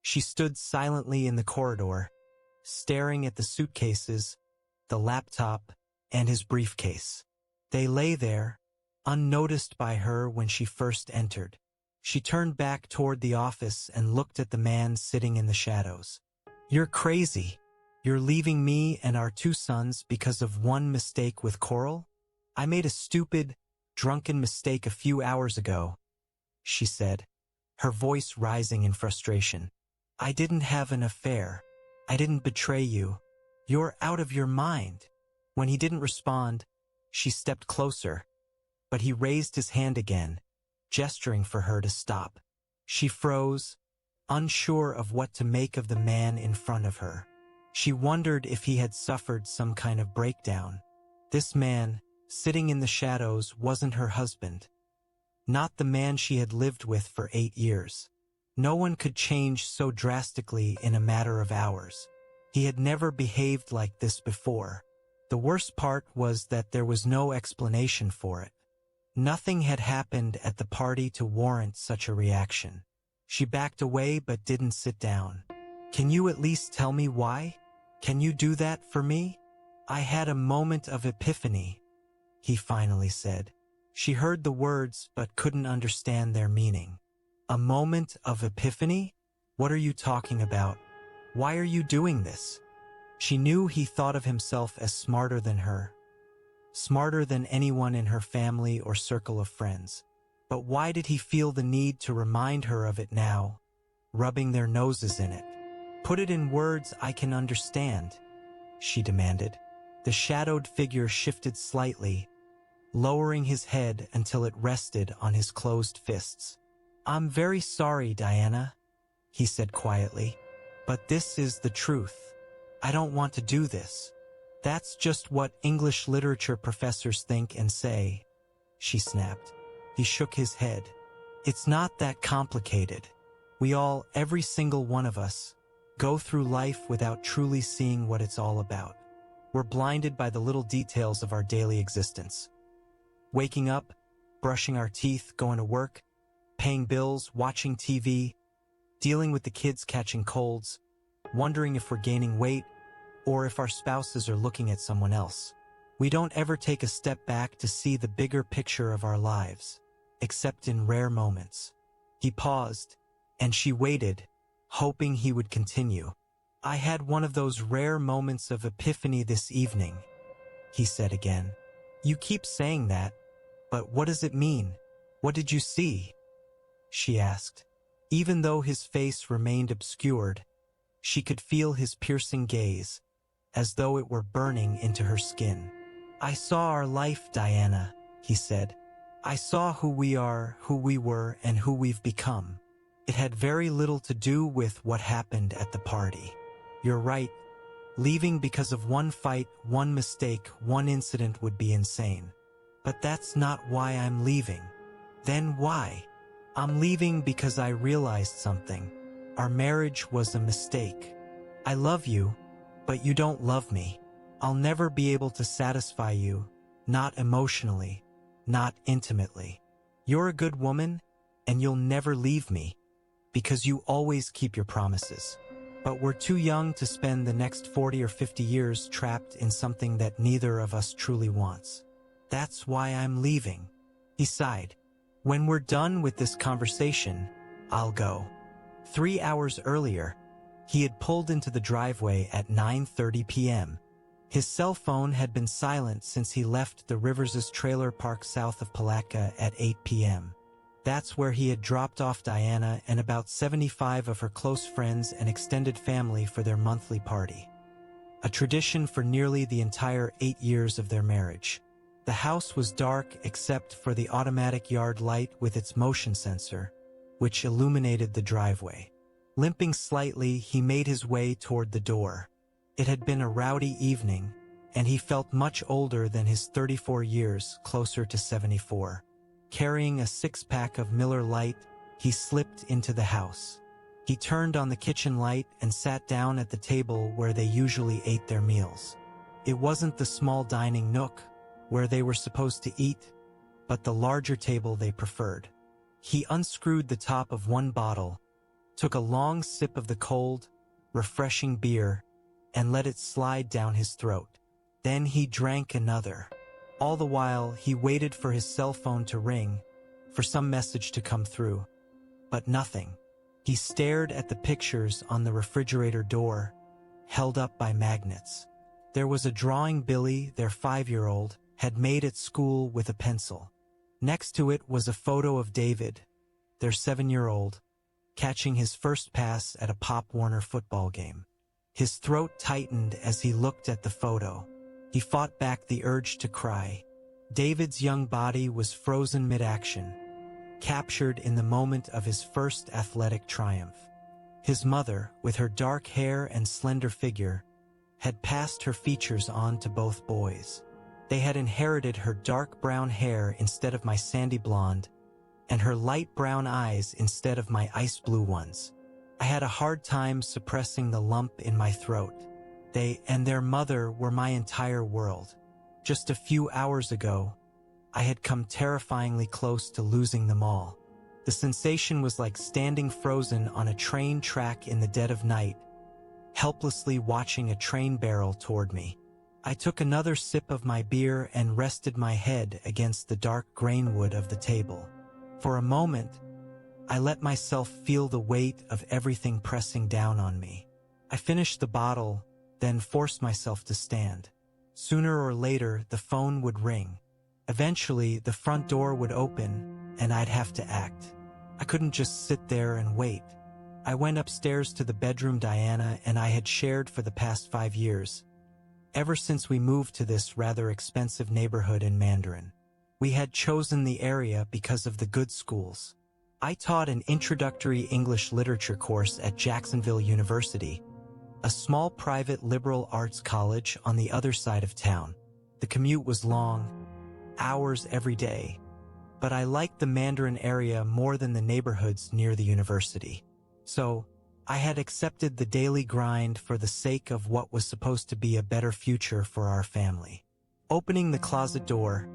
She stood silently in the corridor, staring at the suitcases, the laptop, and his briefcase. They lay there, unnoticed by her when she first entered. She turned back toward the office and looked at the man sitting in the shadows. "You're crazy. You're leaving me and our 2 sons because of one mistake with Coral? I made a stupid, drunken mistake a few hours ago," she said, her voice rising in frustration. "I didn't have an affair. I didn't betray you. You're out of your mind." When he didn't respond, she stepped closer, but he raised his hand again, gesturing for her to stop. She froze, unsure of what to make of the man in front of her. She wondered if he had suffered some kind of breakdown. This man, sitting in the shadows, wasn't her husband. Not the man she had lived with for 8 years. No one could change so drastically in a matter of hours. He had never behaved like this before. The worst part was that there was no explanation for it. Nothing had happened at the party to warrant such a reaction. She backed away but didn't sit down. "Can you at least tell me why? Can you do that for me?" "I had a moment of epiphany," he finally said. She heard the words but couldn't understand their meaning. "A moment of epiphany? What are you talking about? Why are you doing this?" She knew he thought of himself as smarter than her, smarter than anyone in her family or circle of friends. But why did he feel the need to remind her of it now, rubbing their noses in it? "Put it in words I can understand," she demanded. The shadowed figure shifted slightly, lowering his head until it rested on his closed fists. "I'm very sorry, Diana," he said quietly, "but this is the truth. I don't want to do this." "That's just what English literature professors think and say," she snapped. He shook his head. "It's not that complicated. We all, every single one of us, go through life without truly seeing what it's all about. We're blinded by the little details of our daily existence. Waking up, brushing our teeth, going to work, paying bills, watching TV, dealing with the kids catching colds, wondering if we're gaining weight, or if our spouses are looking at someone else. We don't ever take a step back to see the bigger picture of our lives, except in rare moments." He paused, and she waited, hoping he would continue. "I had one of those rare moments of epiphany this evening," he said again. "You keep saying that, but what does it mean? What did you see?" she asked. Even though his face remained obscured, she could feel his piercing gaze, as though it were burning into her skin. "I saw our life, Diana," he said. "I saw who we are, who we were, and who we've become. It had very little to do with what happened at the party. You're right. Leaving because of one fight, one mistake, one incident would be insane. But that's not why I'm leaving." "Then why?" "I'm leaving because I realized something. Our marriage was a mistake. I love you, but you don't love me. I'll never be able to satisfy you, not emotionally, not intimately. You're a good woman, and you'll never leave me, because you always keep your promises. But we're too young to spend the next 40 or 50 years trapped in something that neither of us truly wants. That's why I'm leaving." He sighed. "When we're done with this conversation, I'll go." 3 hours earlier, he had pulled into the driveway at 9:30 p.m. His cell phone had been silent since he left the Rivers' trailer park south of Palatka at 8 p.m. That's where he had dropped off Diana and about 75 of her close friends and extended family for their monthly party. A tradition for nearly the entire 8 years of their marriage. The house was dark except for the automatic yard light with its motion sensor, which illuminated the driveway. Limping slightly, he made his way toward the door. It had been a rowdy evening, and he felt much older than his 34 years, closer to 74. Carrying a 6-pack of Miller Lite, he slipped into the house. He turned on the kitchen light and sat down at the table where they usually ate their meals. It wasn't the small dining nook, where they were supposed to eat, but the larger table they preferred. He unscrewed the top of one bottle, took a long sip of the cold, refreshing beer, and let it slide down his throat. Then he drank another. All the while, he waited for his cell phone to ring, for some message to come through. But nothing. He stared at the pictures on the refrigerator door, held up by magnets. There was a drawing Billy, their 5-year-old, had made at school with a pencil. Next to it was a photo of David, their 7-year-old, catching his first pass at a Pop Warner football game. His throat tightened as he looked at the photo. He fought back the urge to cry. David's young body was frozen mid-action, captured in the moment of his first athletic triumph. His mother, with her dark hair and slender figure, had passed her features on to both boys. They had inherited her dark brown hair instead of my sandy blonde, and her light brown eyes instead of my ice blue ones. I had a hard time suppressing the lump in my throat. They and their mother were my entire world. Just a few hours ago, I had come terrifyingly close to losing them all. The sensation was like standing frozen on a train track in the dead of night, helplessly watching a train barrel toward me. I took another sip of my beer and rested my head against the dark grainwood of the table. For a moment, I let myself feel the weight of everything pressing down on me. I finished the bottle, then forced myself to stand. Sooner or later, the phone would ring. Eventually, the front door would open, and I'd have to act. I couldn't just sit there and wait. I went upstairs to the bedroom Diana and I had shared for the past 5 years, ever since we moved to this rather expensive neighborhood in Mandarin. We had chosen the area because of the good schools. I taught an introductory English literature course at Jacksonville University, a small private liberal arts college on the other side of town. The commute was long, hours every day, but I liked the Mandarin area more than the neighborhoods near the university. So, I had accepted the daily grind for the sake of what was supposed to be a better future for our family. Opening the closet door,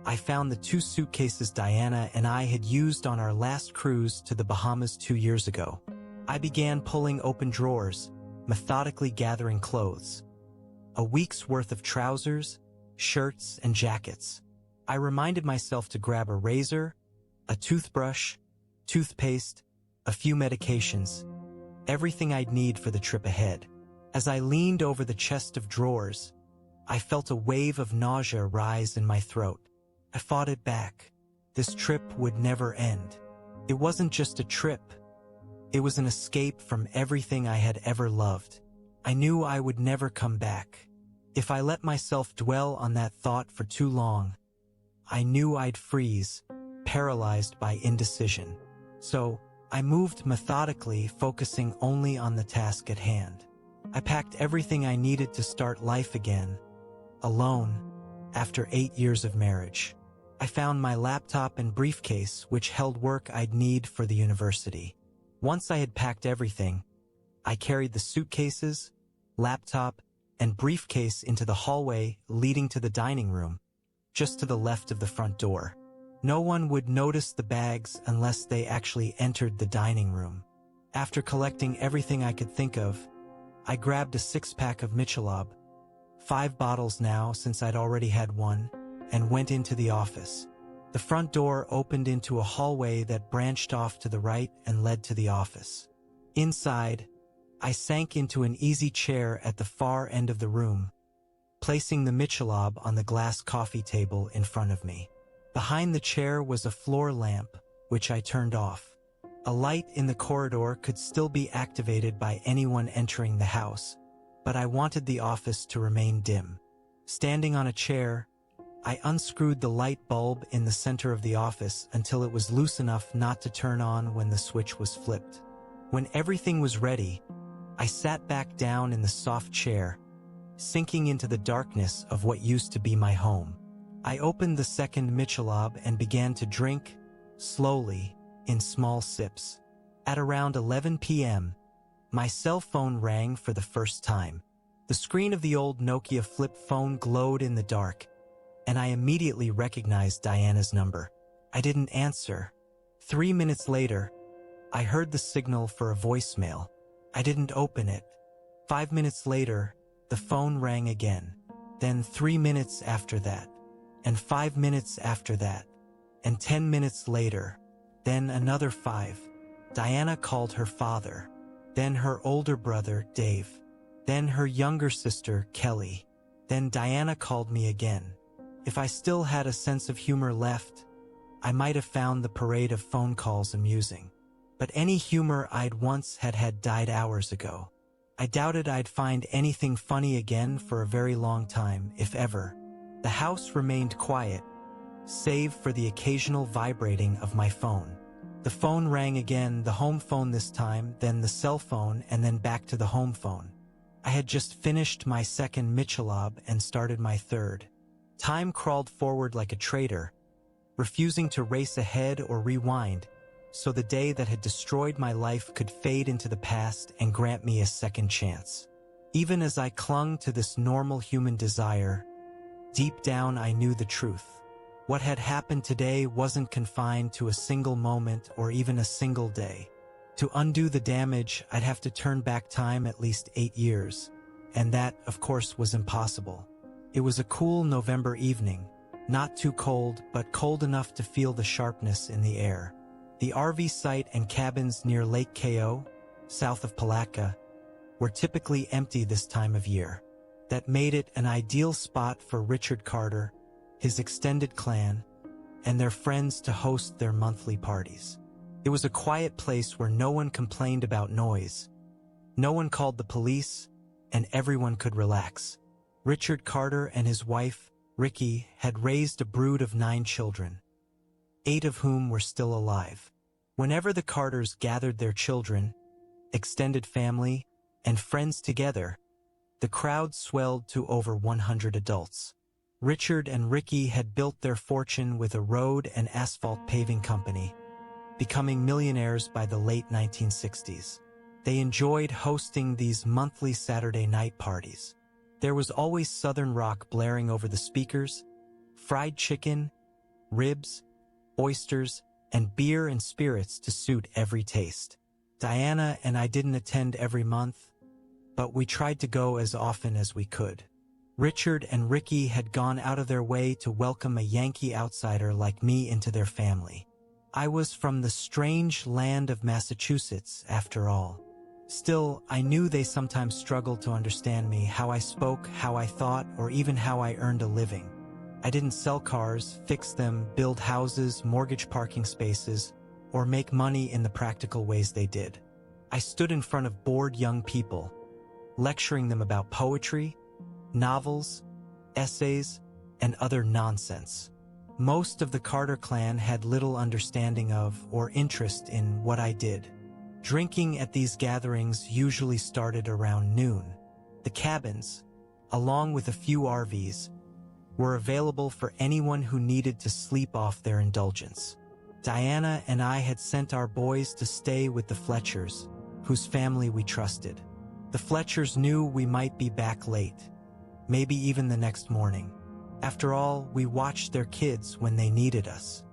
I found the 2 suitcases Diana and I had used on our last cruise to the Bahamas 2 years ago. I began pulling open drawers, methodically gathering clothes. A week's worth of trousers, shirts, and jackets. I reminded myself to grab a razor, a toothbrush, toothpaste, a few medications, everything I'd need for the trip ahead. As I leaned over the chest of drawers, I felt a wave of nausea rise in my throat. I fought it back. This trip would never end. It wasn't just a trip. It was an escape from everything I had ever loved. I knew I would never come back. If I let myself dwell on that thought for too long, I knew I'd freeze, paralyzed by indecision. So, I moved methodically, focusing only on the task at hand. I packed everything I needed to start life again, alone, after 8 years of marriage. I found my laptop and briefcase, which held work I'd need for the university. Once I had packed everything, I carried the suitcases, laptop, and briefcase into the hallway leading to the dining room, just to the left of the front door. No one would notice the bags unless they actually entered the dining room. After collecting everything I could think of, I grabbed a 6-pack of Michelob, 5 bottles now since I'd already had one, and went into the office. The front door opened into a hallway that branched off to the right and led to the office. Inside, I sank into an easy chair at the far end of the room, placing the Michelob on the glass coffee table in front of me. Behind the chair was a floor lamp, which I turned off. A light in the corridor could still be activated by anyone entering the house, but I wanted the office to remain dim. Standing on a chair, I unscrewed the light bulb in the center of the office until it was loose enough not to turn on when the switch was flipped. When everything was ready, I sat back down in the soft chair, sinking into the darkness of what used to be my home. I opened the second Michelob and began to drink, slowly, in small sips. At around 11 p.m., my cell phone rang for the first time. The screen of the old Nokia flip phone glowed in the dark, and I immediately recognized Diana's number. I didn't answer. 3 minutes later, I heard the signal for a voicemail. I didn't open it. 5 minutes later, the phone rang again. Then 3 minutes after that. And 5 minutes after that. And 10 minutes later. Then another 5. Diana called her father. Then her older brother, Dave. Then her younger sister, Kelly. Then Diana called me again. If I still had a sense of humor left, I might have found the parade of phone calls amusing. But any humor I'd once had died hours ago. I doubted I'd find anything funny again for a very long time, if ever. The house remained quiet, save for the occasional vibrating of my phone. The phone rang again, the home phone this time, then the cell phone, and then back to the home phone. I had just finished my second Michelob and started my third. Time crawled forward like a traitor, refusing to race ahead or rewind, so the day that had destroyed my life could fade into the past and grant me a second chance. Even as I clung to this normal human desire, deep down I knew the truth. What had happened today wasn't confined to a single moment or even a single day. To undo the damage, I'd have to turn back time at least 8 years. And that, of course, was impossible. It was a cool November evening, not too cold, but cold enough to feel the sharpness in the air. The RV site and cabins near Lake Kao, south of Palatka, were typically empty this time of year. That made it an ideal spot for Richard Carter, his extended clan, and their friends to host their monthly parties. It was a quiet place where no one complained about noise, no one called the police, and everyone could relax. Richard Carter and his wife, Ricky, had raised a brood of 9 children, 8 of whom were still alive. Whenever the Carters gathered their children, extended family, and friends together, the crowd swelled to over 100 adults. Richard and Ricky had built their fortune with a road and asphalt paving company, becoming millionaires by the late 1960s. They enjoyed hosting these monthly Saturday night parties. There was always Southern rock blaring over the speakers, fried chicken, ribs, oysters, and beer and spirits to suit every taste. Diana and I didn't attend every month, but we tried to go as often as we could. Richard and Ricky had gone out of their way to welcome a Yankee outsider like me into their family. I was from the strange land of Massachusetts, after all. Still, I knew they sometimes struggled to understand me, how I spoke, how I thought, or even how I earned a living. I didn't sell cars, fix them, build houses, mortgage parking spaces, or make money in the practical ways they did. I stood in front of bored young people, lecturing them about poetry, novels, essays, and other nonsense. Most of the Carter clan had little understanding of or interest in what I did. Drinking at these gatherings usually started around noon. The cabins, along with a few RVs, were available for anyone who needed to sleep off their indulgence. Diana and I had sent our boys to stay with the Fletchers, whose family we trusted. The Fletchers knew we might be back late, maybe even the next morning. After all, we watched their kids when they needed us.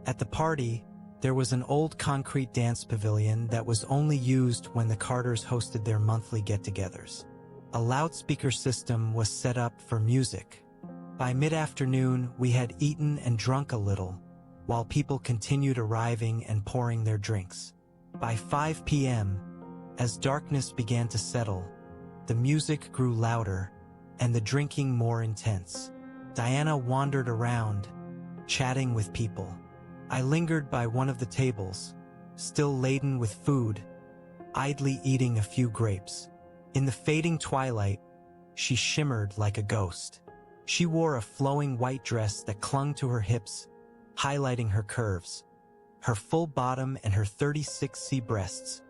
At the party, there was an old concrete dance pavilion that was only used when the Carters hosted their monthly get-togethers. A loudspeaker system was set up for music. By mid-afternoon, we had eaten and drunk a little, while people continued arriving and pouring their drinks. By 5 p.m., as darkness began to settle, the music grew louder and the drinking more intense. Diana wandered around, chatting with people. I lingered by one of the tables, still laden with food, idly eating a few grapes. In the fading twilight, she shimmered like a ghost. She wore a flowing white dress that clung to her hips, highlighting her curves, her full bottom and her 36C breasts,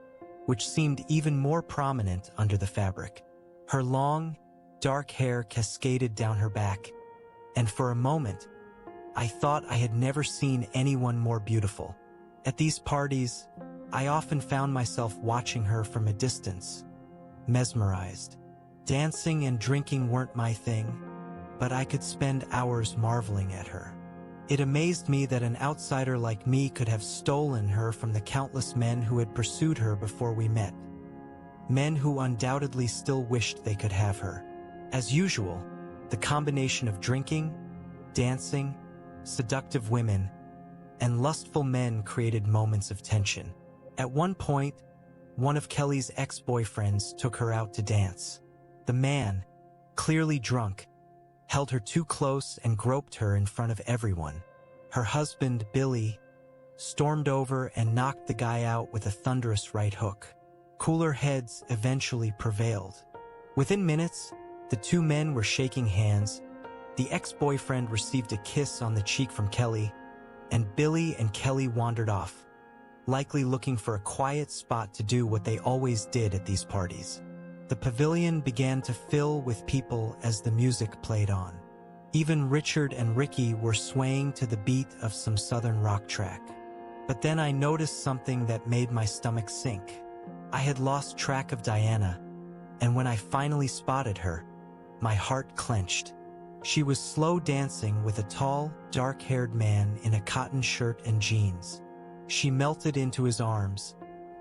which seemed even more prominent under the fabric. Her long, dark hair cascaded down her back, and for a moment, I thought I had never seen anyone more beautiful. At these parties, I often found myself watching her from a distance, mesmerized. Dancing and drinking weren't my thing, but I could spend hours marveling at her. It amazed me that an outsider like me could have stolen her from the countless men who had pursued her before we met. Men who undoubtedly still wished they could have her. As usual, the combination of drinking, dancing, seductive women, and lustful men created moments of tension. At one point, one of Kelly's ex-boyfriends took her out to dance. The man, clearly drunk, held her too close and groped her in front of everyone. Her husband, Billy, stormed over and knocked the guy out with a thunderous right hook. Cooler heads eventually prevailed. Within minutes, the two men were shaking hands. The ex-boyfriend received a kiss on the cheek from Kelly, and Billy and Kelly wandered off, likely looking for a quiet spot to do what they always did at these parties. The pavilion began to fill with people as the music played on. Even Richard and Ricky were swaying to the beat of some southern rock track. But then I noticed something that made my stomach sink. I had lost track of Diana, and when I finally spotted her, my heart clenched. She was slow dancing with a tall, dark-haired man in a cotton shirt and jeans. She melted into his arms,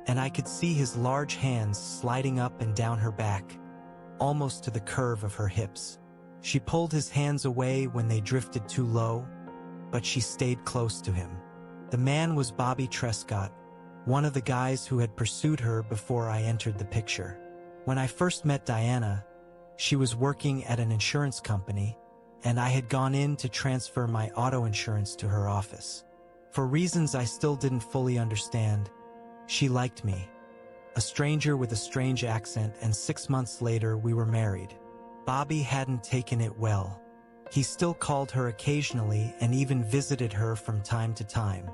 and I could see his large hands sliding up and down her back, almost to the curve of her hips. She pulled his hands away when they drifted too low, but she stayed close to him. The man was Bobby Trescott, one of the guys who had pursued her before I entered the picture. When I first met Diana, she was working at an insurance company, and I had gone in to transfer my auto insurance to her office. For reasons I still didn't fully understand, she liked me, a stranger with a strange accent, and 6 months later we were married. Bobby hadn't taken it well. He still called her occasionally and even visited her from time to time.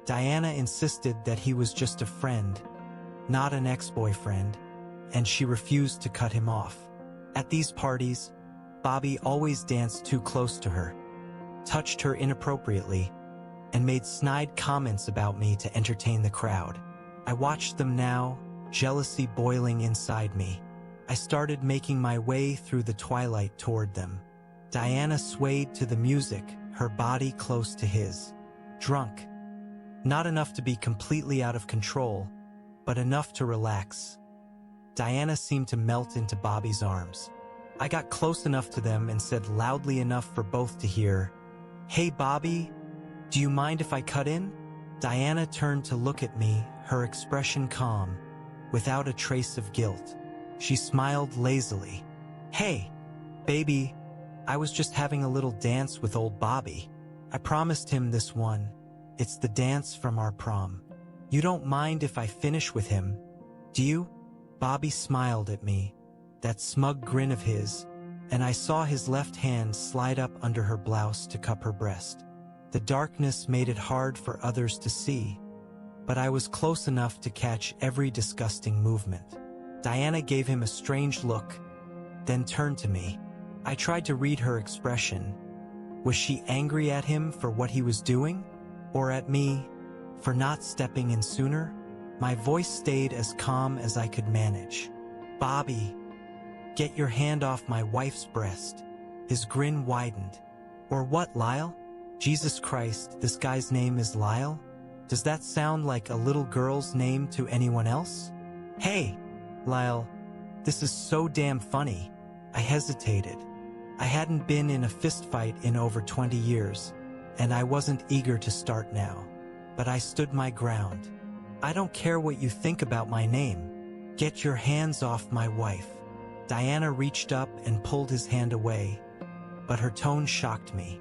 Diana insisted that he was just a friend, not an ex-boyfriend, and she refused to cut him off. At these parties, Bobby always danced too close to her, touched her inappropriately, and made snide comments about me to entertain the crowd. I watched them now, jealousy boiling inside me. I started making my way through the twilight toward them. Diana swayed to the music, her body close to his. Drunk. Not enough to be completely out of control, but enough to relax. Diana seemed to melt into Bobby's arms. I got close enough to them and said loudly enough for both to hear, "Hey Bobby, do you mind if I cut in?" Diana turned to look at me, her expression calm, without a trace of guilt. She smiled lazily. "Hey, baby, I was just having a little dance with old Bobby. I promised him this one. It's the dance from our prom. You don't mind if I finish with him, do you?" Bobby smiled at me, that smug grin of his, and I saw his left hand slide up under her blouse to cup her breast. The darkness made it hard for others to see, but I was close enough to catch every disgusting movement. Diana gave him a strange look, then turned to me. I tried to read her expression. Was she angry at him for what he was doing? Or at me for not stepping in sooner? My voice stayed as calm as I could manage. "Bobby, get your hand off my wife's breast." His grin widened. "Or what, Lyle? Jesus Christ, this guy's name is Lyle? Does that sound like a little girl's name to anyone else?" "Hey, Lyle, this is so damn funny." I hesitated. I hadn't been in a fistfight in over 20 years, and I wasn't eager to start now. But I stood my ground. "I don't care what you think about my name. Get your hands off my wife." Diana reached up and pulled his hand away, but her tone shocked me.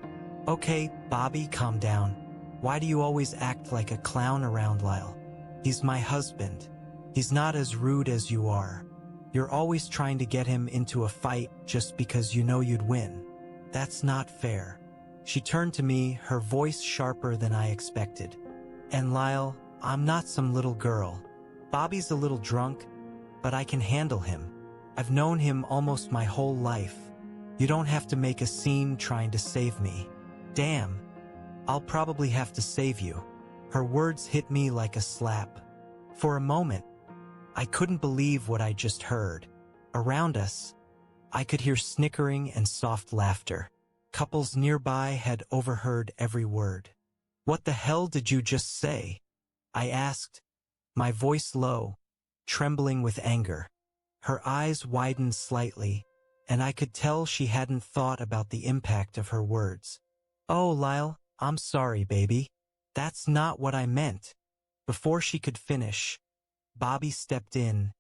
"Okay, Bobby, calm down. Why do you always act like a clown around Lyle? He's my husband. He's not as rude as you are. You're always trying to get him into a fight just because you know you'd win. That's not fair." She turned to me, her voice sharper than I expected. "And Lyle, I'm not some little girl. Bobby's a little drunk, but I can handle him. I've known him almost my whole life. You don't have to make a scene trying to save me." "Damn, I'll probably have to save you." Her words hit me like a slap. For a moment, I couldn't believe what I just heard. Around us, I could hear snickering and soft laughter. Couples nearby had overheard every word. "What the hell did you just say?" I asked, my voice low, trembling with anger. Her eyes widened slightly, and I could tell she hadn't thought about the impact of her words. "Oh, Lyle, I'm sorry, baby. That's not what I meant." Before she could finish, Bobby stepped in,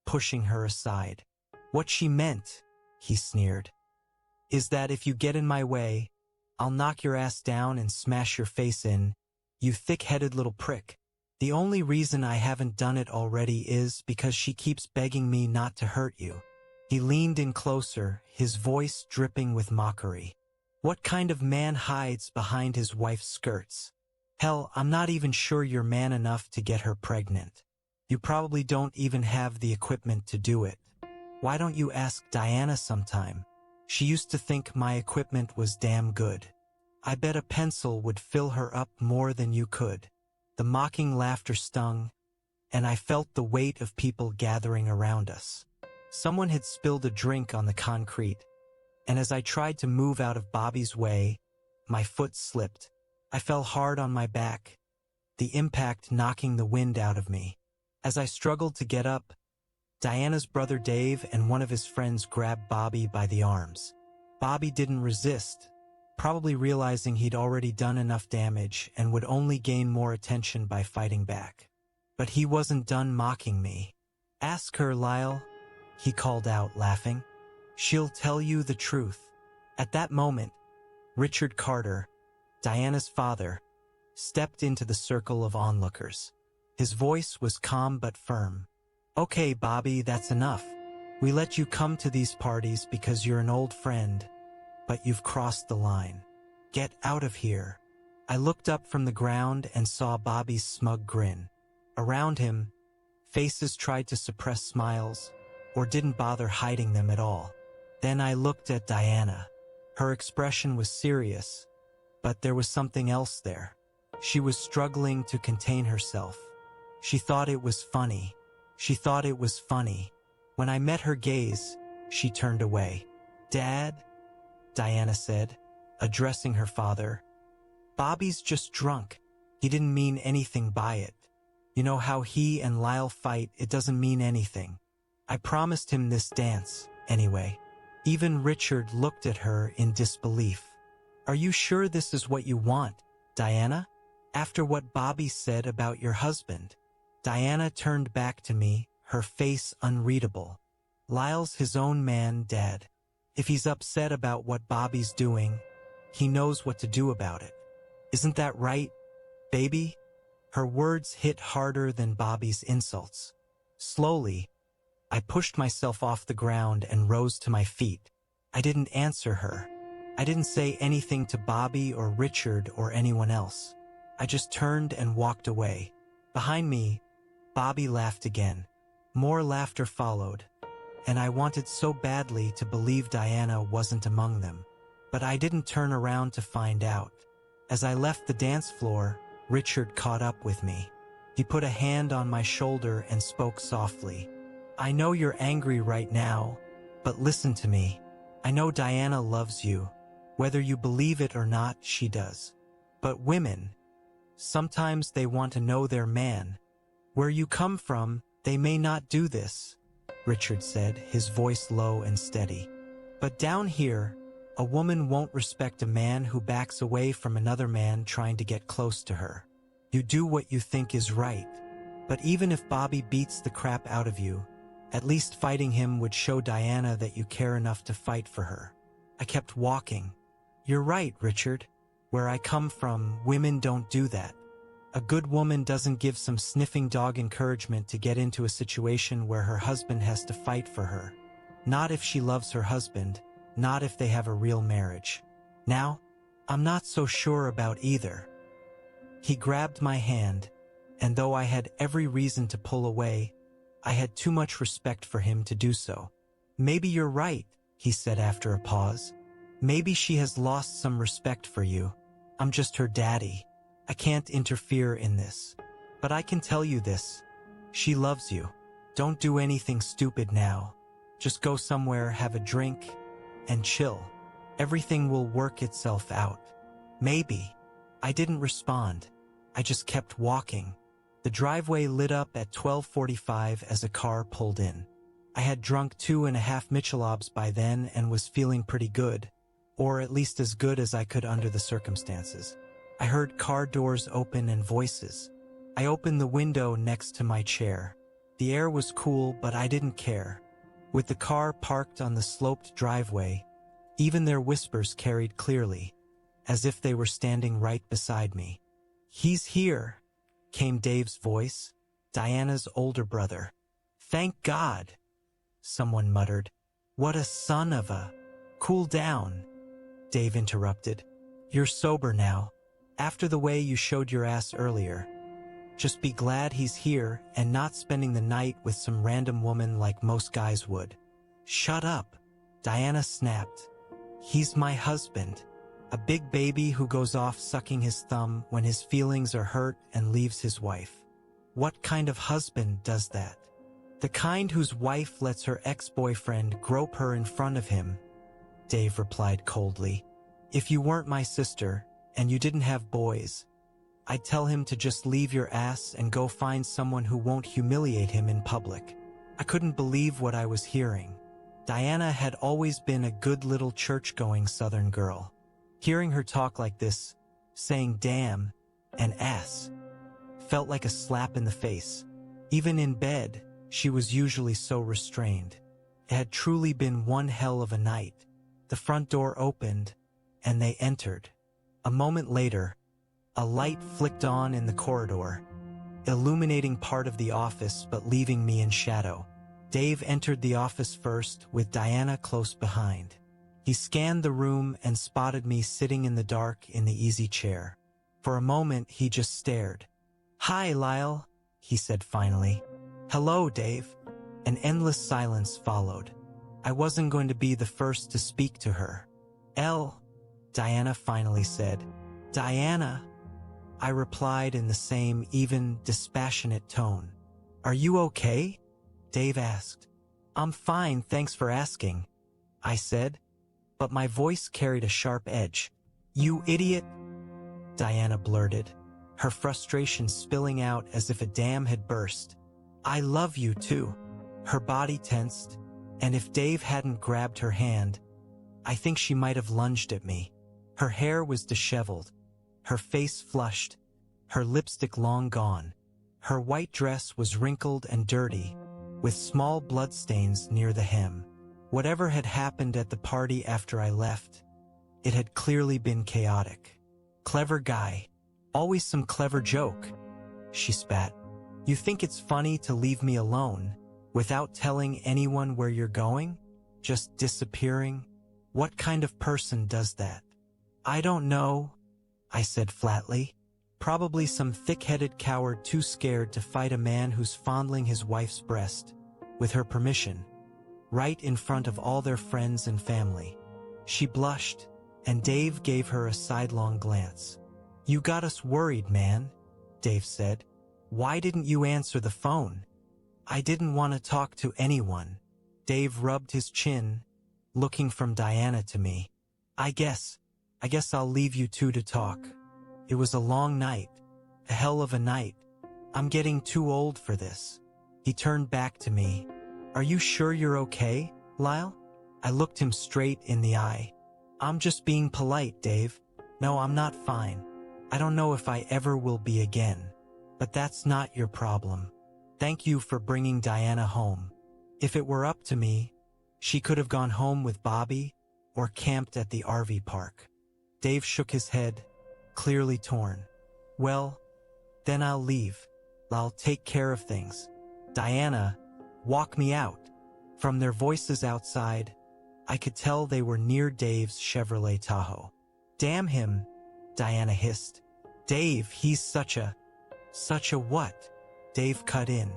pushing her aside. "What she meant," he sneered, "is that if you get in my way, I'll knock your ass down and smash your face in, you thick-headed little prick. The only reason I haven't done it already is because she keeps begging me not to hurt you." He leaned in closer, his voice dripping with mockery. "What kind of man hides behind his wife's skirts? Hell, I'm not even sure you're man enough to get her pregnant. You probably don't even have the equipment to do it. Why don't you ask Diana sometime? She used to think my equipment was damn good. I bet a pencil would fill her up more than you could." The mocking laughter stung, and I felt the weight of people gathering around us. Someone had spilled a drink on the concrete, and as I tried to move out of Bobby's way, my foot slipped. I fell hard on my back, the impact knocking the wind out of me. As I struggled to get up, Diana's brother Dave and one of his friends grabbed Bobby by the arms. Bobby didn't resist, probably realizing he'd already done enough damage and would only gain more attention by fighting back. But he wasn't done mocking me. "Ask her, Lyle," he called out, laughing. "She'll tell you the truth." At that moment, Richard Carter, Diana's father, stepped into the circle of onlookers. His voice was calm but firm. "Okay, Bobby, that's enough. We let you come to these parties because you're an old friend, but you've crossed the line. Get out of here." I looked up from the ground and saw Bobby's smug grin. Around him, faces tried to suppress smiles, or didn't bother hiding them at all. Then I looked at Diana. Her expression was serious, but there was something else there. She was struggling to contain herself. She thought it was funny. She thought it was funny. When I met her gaze, she turned away. "Dad," Diana said, addressing her father, "Bobby's just drunk. He didn't mean anything by it. You know how he and Lyle fight, it doesn't mean anything. I promised him this dance, anyway." Even Richard looked at her in disbelief. "Are you sure this is what you want, Diana? After what Bobby said about your husband?" Diana turned back to me, her face unreadable. "Lyle's his own man, Dad. If he's upset about what Bobby's doing, he knows what to do about it. Isn't that right, baby?" Her words hit harder than Bobby's insults. Slowly, I pushed myself off the ground and rose to my feet. I didn't answer her. I didn't say anything to Bobby or Richard or anyone else. I just turned and walked away. Behind me, Bobby laughed again. More laughter followed, and I wanted so badly to believe Diana wasn't among them. But I didn't turn around to find out. As I left the dance floor, Richard caught up with me. He put a hand on my shoulder and spoke softly. "I know you're angry right now, but listen to me. I know Diana loves you. Whether you believe it or not, she does. But women, sometimes they want to know their man. Where you come from, they may not do this," Richard said, his voice low and steady. "But down here, a woman won't respect a man who backs away from another man trying to get close to her. You do what you think is right. But even if Bobby beats the crap out of you, at least fighting him would show Diana that you care enough to fight for her." I kept walking. "You're right, Richard. Where I come from, women don't do that. A good woman doesn't give some sniffing dog encouragement to get into a situation where her husband has to fight for her. Not if she loves her husband, not if they have a real marriage. Now, I'm not so sure about either." He grabbed my hand, and though I had every reason to pull away, I had too much respect for him to do so. "Maybe you're right," he said after a pause. "Maybe she has lost some respect for you. I'm just her daddy. I can't interfere in this. But I can tell you this. She loves you. Don't do anything stupid now. Just go somewhere, have a drink, and chill. Everything will work itself out. Maybe. I didn't respond. I just kept walking. The driveway lit up at 12:45 as a car pulled in. I had drunk 2.5 Michelobs by then and was feeling pretty good, or at least as good as I could under the circumstances. I heard car doors open and voices. I opened the window next to my chair. The air was cool, but I didn't care. With the car parked on the sloped driveway, even their whispers carried clearly, as if they were standing right beside me. "He's here," came Dave's voice, Diana's older brother. "Thank God," someone muttered. "What a son of a—" "Cool down," Dave interrupted. "You're sober now, after the way you showed your ass earlier. Just be glad he's here and not spending the night with some random woman like most guys would." "Shut up," Diana snapped. "He's my husband. A big baby who goes off sucking his thumb when his feelings are hurt and leaves his wife. What kind of husband does that? The kind whose wife lets her ex-boyfriend grope her in front of him," Dave replied coldly. "If you weren't my sister and you didn't have boys, I'd tell him to just leave your ass and go find someone who won't humiliate him in public." I couldn't believe what I was hearing. Diana had always been a good little church-going Southern girl. Hearing her talk like this, saying damn and ass, felt like a slap in the face. Even in bed, she was usually so restrained. It had truly been one hell of a night. The front door opened, and they entered. A moment later, a light flicked on in the corridor, illuminating part of the office but leaving me in shadow. Dave entered the office first, with Diana close behind. He scanned the room and spotted me sitting in the dark in the easy chair. For a moment, he just stared. "Hi, Lyle," he said finally. "Hello, Dave." An endless silence followed. I wasn't going to be the first to speak to her. Diana finally said. "Diana," I replied in the same, even, dispassionate tone. "Are you okay?" Dave asked. "I'm fine, thanks for asking," I said, but my voice carried a sharp edge. "You idiot," Diana blurted, her frustration spilling out as if a dam had burst. "I love you too." Her body tensed, and if Dave hadn't grabbed her hand, I think she might have lunged at me. Her hair was disheveled, her face flushed, her lipstick long gone. Her white dress was wrinkled and dirty, with small bloodstains near the hem. Whatever had happened at the party after I left, it had clearly been chaotic. "Clever guy. Always some clever joke," she spat. "You think it's funny to leave me alone, without telling anyone where you're going? Just disappearing? What kind of person does that?" "I don't know," I said flatly. "Probably some thick-headed coward too scared to fight a man who's fondling his wife's breast, with her permission, right in front of all their friends and family." She blushed, and Dave gave her a sidelong glance. "You got us worried, man," Dave said. "Why didn't you answer the phone?" "I didn't want to talk to anyone." Dave rubbed his chin, looking from Diana to me. I guess I'll leave you two to talk. It was a long night, a hell of a night. I'm getting too old for this." He turned back to me. "Are you sure you're okay, Lyle?" I looked him straight in the eye. "I'm just being polite, Dave. No, I'm not fine. I don't know if I ever will be again. But that's not your problem. Thank you for bringing Diana home. If it were up to me, she could have gone home with Bobby or camped at the RV park." Dave shook his head, clearly torn. "Well, then I'll leave. I'll take care of things. Diana, walk me out." From their voices outside, I could tell they were near Dave's Chevrolet Tahoe. "Damn him," Diana hissed. "Dave, he's such a what?" Dave cut in.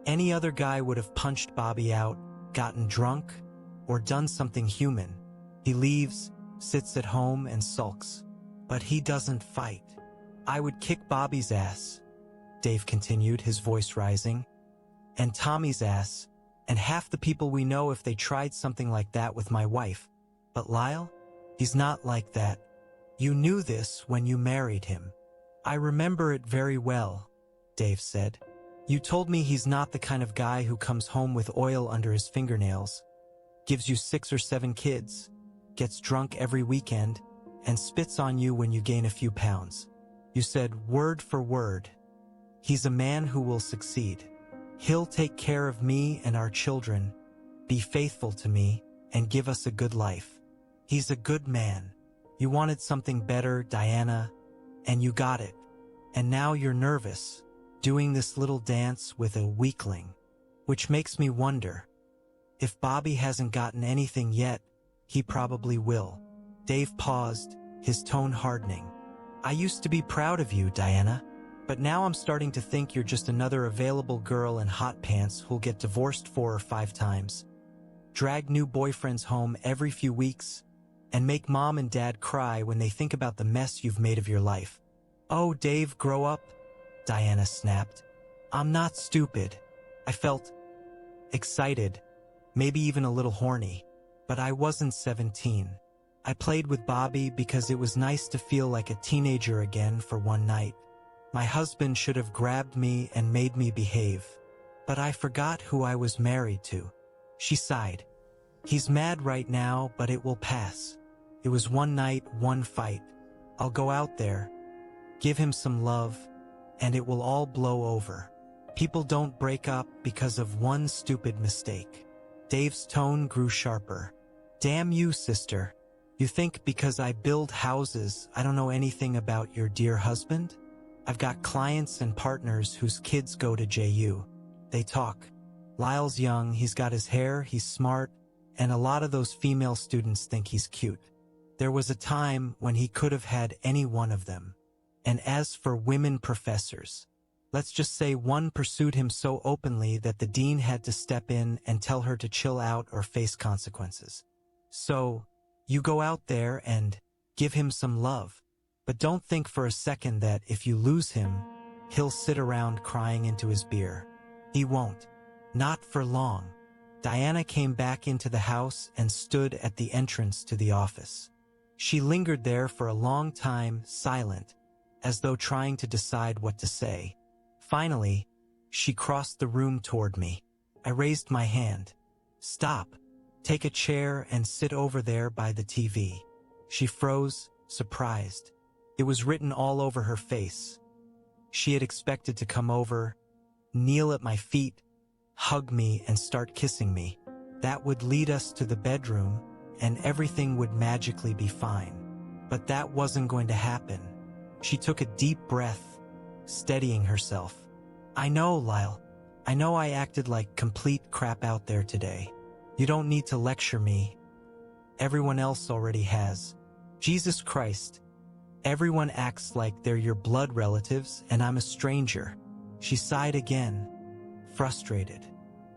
"Any other guy would have punched Bobby out, gotten drunk, or done something human. He leaves, sits at home and sulks. But he doesn't fight. I would kick Bobby's ass," Dave continued, his voice rising, "and Tommy's ass, and half the people we know if they tried something like that with my wife. But Lyle? He's not like that. You knew this when you married him. I remember it very well, Dave said. You told me he's not the kind of guy who comes home with oil under his fingernails, gives you 6 or 7 kids, gets drunk every weekend, and spits on you when you gain a few pounds. You said, word for word, he's a man who will succeed. He'll take care of me and our children, be faithful to me, and give us a good life. He's a good man. You wanted something better, Diana, and you got it. And now you're nervous, doing this little dance with a weakling, which makes me wonder, if Bobby hasn't gotten anything yet, he probably will. Dave paused, his tone hardening. I used to be proud of you, Diana, but now I'm starting to think you're just another available girl in hot pants who'll get divorced 4 or 5 times, drag new boyfriends home every few weeks, and make mom and dad cry when they think about the mess you've made of your life. Oh, Dave, grow up, Diana snapped. I'm not stupid. I felt excited, maybe even a little horny, but I wasn't 17. I played with Bobby because it was nice to feel like a teenager again for one night. My husband should have grabbed me and made me behave, but I forgot who I was married to. She sighed. He's mad right now, but it will pass. It was one night, one fight. I'll go out there, give him some love, and it will all blow over. People don't break up because of one stupid mistake. Dave's tone grew sharper. Damn you, sister. You think because I build houses, I don't know anything about your dear husband? I've got clients and partners whose kids go to JU. They talk. Lyle's young, he's got his hair, he's smart, and a lot of those female students think he's cute. There was a time when he could have had any one of them. And as for women professors, let's just say one pursued him so openly that the dean had to step in and tell her to chill out or face consequences. So, you go out there and give him some love, but don't think for a second that if you lose him, he'll sit around crying into his beer. He won't. Not for long. Diana came back into the house and stood at the entrance to the office. She lingered there for a long time, silent, as though trying to decide what to say. Finally, she crossed the room toward me. I raised my hand. Stop. Take a chair and sit over there by the TV. She froze, surprised. It was written all over her face. She had expected to come over, kneel at my feet, hug me and start kissing me. That would lead us to the bedroom and everything would magically be fine. But that wasn't going to happen. She took a deep breath, steadying herself. I know, Lyle. I know I acted like complete crap out there today. You don't need to lecture me. Everyone else already has. Jesus Christ. Everyone acts like they're your blood relatives and I'm a stranger. She sighed again, frustrated.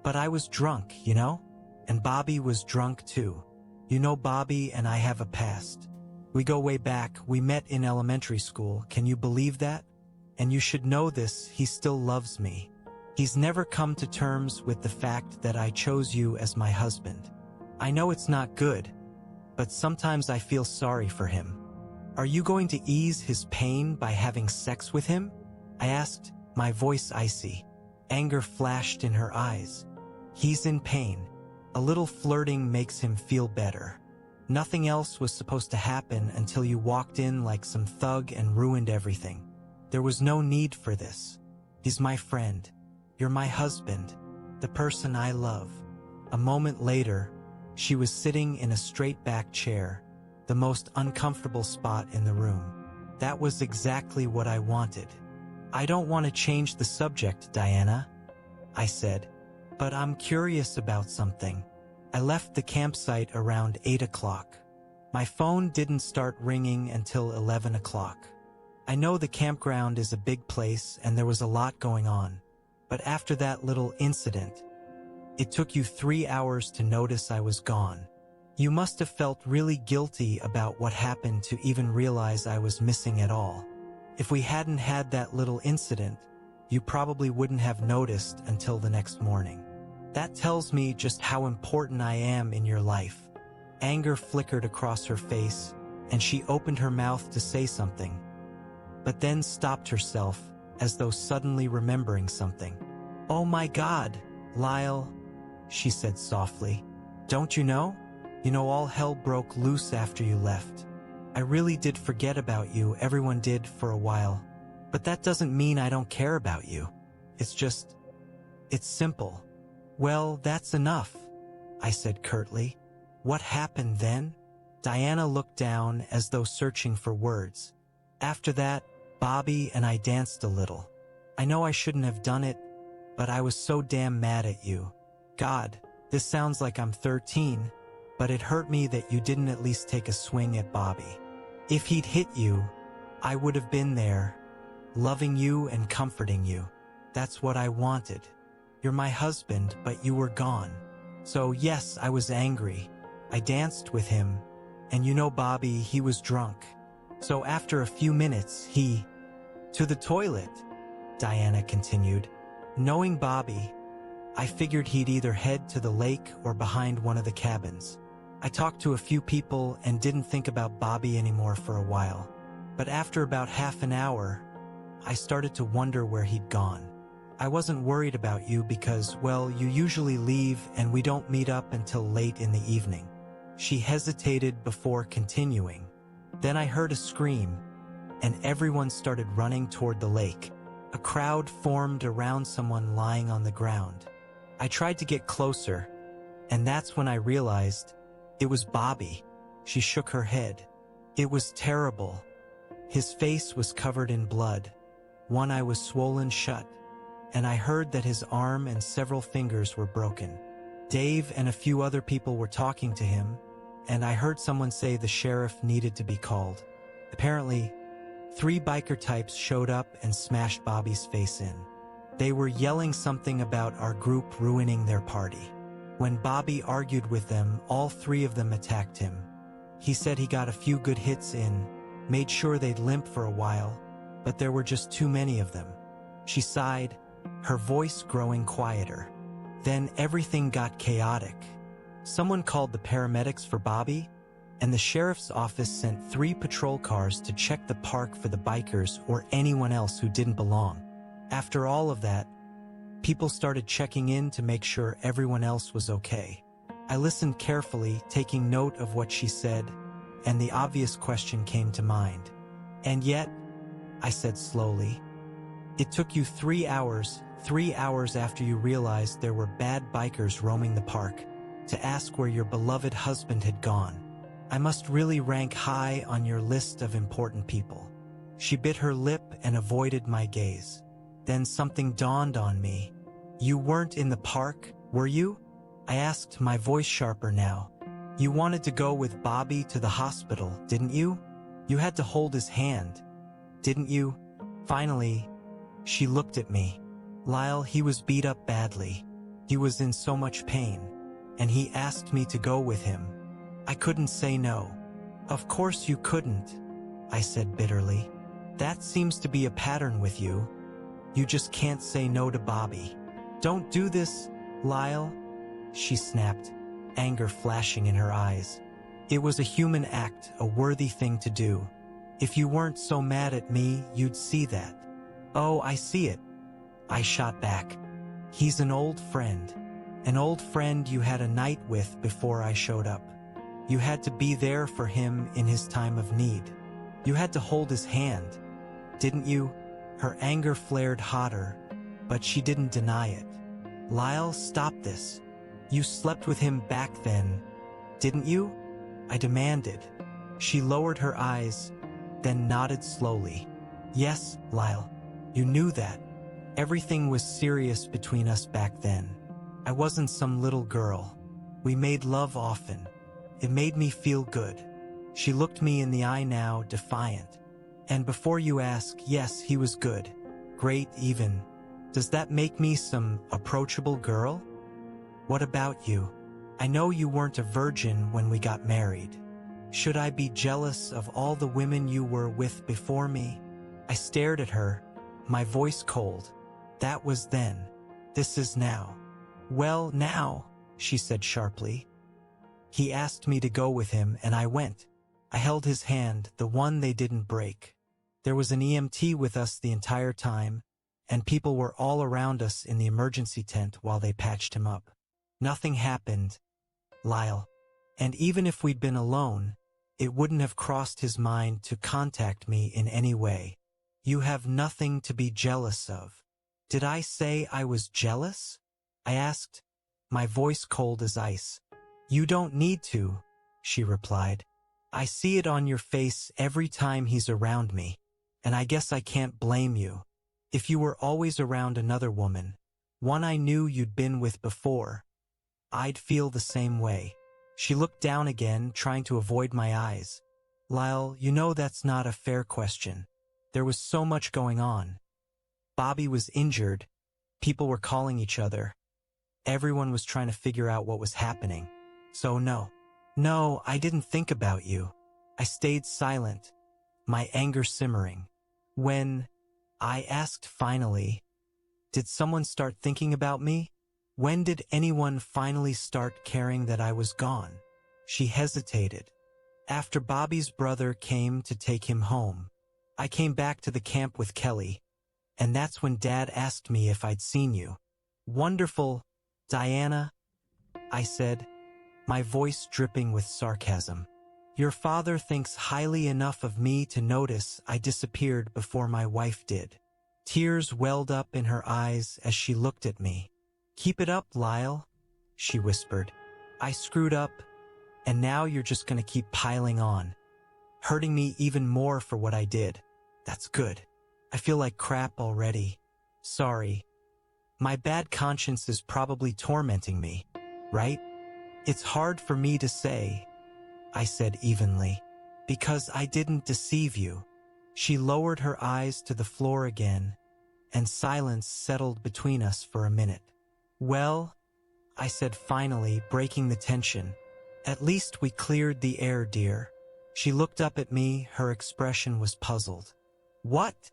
But I was drunk, you know? And Bobby was drunk too. You know Bobby and I have a past. We go way back. We met in elementary school. Can you believe that? And you should know this, he still loves me. He's never come to terms with the fact that I chose you as my husband. I know it's not good, but sometimes I feel sorry for him. Are you going to ease his pain by having sex with him? I asked, my voice icy. Anger flashed in her eyes. He's in pain. A little flirting makes him feel better. Nothing else was supposed to happen until you walked in like some thug and ruined everything. There was no need for this. He's my friend. You're my husband, the person I love. A moment later, she was sitting in a straight-back chair, the most uncomfortable spot in the room. That was exactly what I wanted. I don't want to change the subject, Diana, I said, but I'm curious about something. I left the campsite around 8 o'clock. My phone didn't start ringing until 11 o'clock. I know the campground is a big place and there was a lot going on. But after that little incident, it took you 3 hours to notice I was gone. You must have felt really guilty about what happened to even realize I was missing at all. If we hadn't had that little incident, you probably wouldn't have noticed until the next morning. That tells me just how important I am in your life. Anger flickered across her face, and she opened her mouth to say something, but then stopped herself, as though suddenly remembering something. "Oh my God, Lyle," she said softly. "Don't you know? You know all hell broke loose after you left. I really did forget about you, everyone did for a while. But that doesn't mean I don't care about you. It's simple." "Well, that's enough," I said curtly. "What happened then?" Diana looked down as though searching for words. "After that, Bobby and I danced a little. I know I shouldn't have done it, but I was so damn mad at you. God, this sounds like I'm 13, but it hurt me that you didn't at least take a swing at Bobby. If he'd hit you, I would have been there, loving you and comforting you. That's what I wanted. You're my husband, but you were gone. So yes, I was angry. I danced with him, and you know Bobby, he was drunk. So after a few minutes, he... To the toilet," Diana continued. "Knowing Bobby, I figured he'd either head to the lake or behind one of the cabins. I talked to a few people and didn't think about Bobby anymore for a while. But after about half an hour, I started to wonder where he'd gone. I wasn't worried about you because, well, you usually leave and we don't meet up until late in the evening." She hesitated before continuing. "Then I heard a scream, and everyone started running toward the lake. A crowd formed around someone lying on the ground. I tried to get closer, and that's when I realized it was Bobby." She shook her head. "It was terrible. His face was covered in blood. One eye was swollen shut, and I heard that his arm and several fingers were broken. Dave and a few other people were talking to him, and I heard someone say the sheriff needed to be called. Apparently, 3 biker types showed up and smashed Bobby's face in. They were yelling something about our group ruining their party. When Bobby argued with them, all 3 of them attacked him. He said he got a few good hits in, made sure they'd limp for a while, but there were just too many of them." She sighed, her voice growing quieter. "Then everything got chaotic. Someone called the paramedics for Bobby, and the sheriff's office sent 3 patrol cars to check the park for the bikers or anyone else who didn't belong. After all of that, people started checking in to make sure everyone else was okay." I listened carefully, taking note of what she said, and the obvious question came to mind. "And yet," I said slowly, "it took you 3 hours after you realized there were bad bikers roaming the park, to ask where your beloved husband had gone. I must really rank high on your list of important people." She bit her lip and avoided my gaze. Then something dawned on me. "You weren't in the park, were you?" I asked, my voice sharper now. "You wanted to go with Bobby to the hospital, didn't you? You had to hold his hand, didn't you?" Finally, she looked at me. "Lyle, he was beat up badly. He was in so much pain, and he asked me to go with him. I couldn't say no." "Of course you couldn't," I said bitterly. "That seems to be a pattern with you. You just can't say no to Bobby." "Don't do this, Lyle," she snapped, anger flashing in her eyes. "It was a human act, a worthy thing to do. If you weren't so mad at me, you'd see that." "Oh, I see it," I shot back. "He's an old friend you had a night with before I showed up. You had to be there for him in his time of need. You had to hold his hand, didn't you?" Her anger flared hotter, but she didn't deny it. "Lyle, stop this. You slept with him back then, didn't you?" I demanded. She lowered her eyes, then nodded slowly. "Yes, Lyle. You knew that. Everything was serious between us back then. I wasn't some little girl. We made love often. It made me feel good." She looked me in the eye now, defiant. "And before you ask, yes, he was good. Great even. Does that make me some approachable girl? What about you? I know you weren't a virgin when we got married. Should I be jealous of all the women you were with before me?" I stared at her, my voice cold. "That was then. This is now." "Well, now," she said sharply. He asked me to go with him, and I went. I held his hand, the one they didn't break. There was an EMT with us the entire time, and people were all around us in the emergency tent while they patched him up. Nothing happened, Lyle. And even if we'd been alone, it wouldn't have crossed his mind to contact me in any way. You have nothing to be jealous of. Did I say I was jealous? I asked, my voice cold as ice. You don't need to, she replied. I see it on your face every time he's around me, and I guess I can't blame you. If you were always around another woman, one I knew you'd been with before, I'd feel the same way. She looked down again, trying to avoid my eyes. Lyle, you know that's not a fair question. There was so much going on. Bobby was injured. People were calling each other. Everyone was trying to figure out what was happening. So no, I didn't think about you. I stayed silent, my anger simmering. When I asked finally, did someone start thinking about me? When did anyone finally start caring that I was gone? She hesitated. After Bobby's brother came to take him home, I came back to the camp with Kelly, and that's when Dad asked me if I'd seen you. Wonderful, Diana, I said, my voice dripping with sarcasm. Your father thinks highly enough of me to notice I disappeared before my wife did. Tears welled up in her eyes as she looked at me. Keep it up, Lyle, she whispered. I screwed up, and now you're just gonna keep piling on, hurting me even more for what I did. That's good. I feel like crap already. Sorry. My bad conscience is probably tormenting me, right? It's hard for me to say, I said evenly, because I didn't deceive you. She lowered her eyes to the floor again, and silence settled between us for a minute. Well, I said finally, breaking the tension, at least we cleared the air, dear. She looked up at me, her expression was puzzled. What?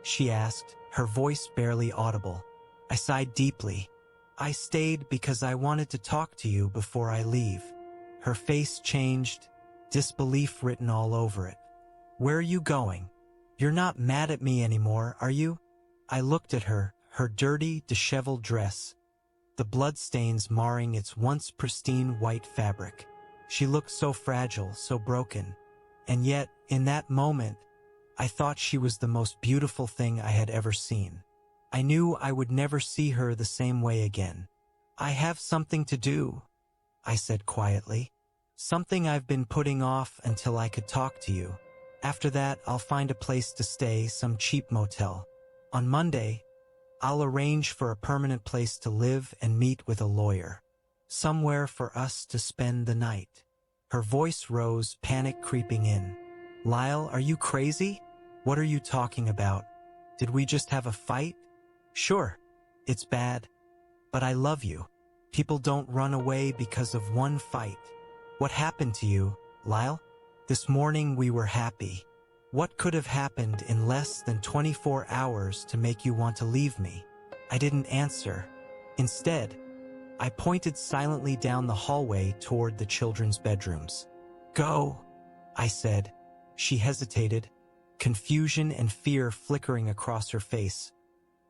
She asked, her voice barely audible. I sighed deeply. I stayed because I wanted to talk to you before I leave. Her face changed, disbelief written all over it. Where are you going? You're not mad at me anymore, are you? I looked at her, her dirty, disheveled dress, the bloodstains marring its once pristine white fabric. She looked so fragile, so broken. And yet, in that moment, I thought she was the most beautiful thing I had ever seen. I knew I would never see her the same way again. I have something to do, I said quietly. Something I've been putting off until I could talk to you. After that, I'll find a place to stay, some cheap motel. On Monday, I'll arrange for a permanent place to live and meet with a lawyer. Somewhere for us to spend the night. Her voice rose, panic creeping in. Lyle, are you crazy? What are you talking about? Did we just have a fight? Sure, it's bad, but I love you. People don't run away because of one fight. What happened to you, Lyle? This morning we were happy. What could have happened in less than 24 hours to make you want to leave me? I didn't answer. Instead, I pointed silently down the hallway toward the children's bedrooms. Go, I said. She hesitated, confusion and fear flickering across her face,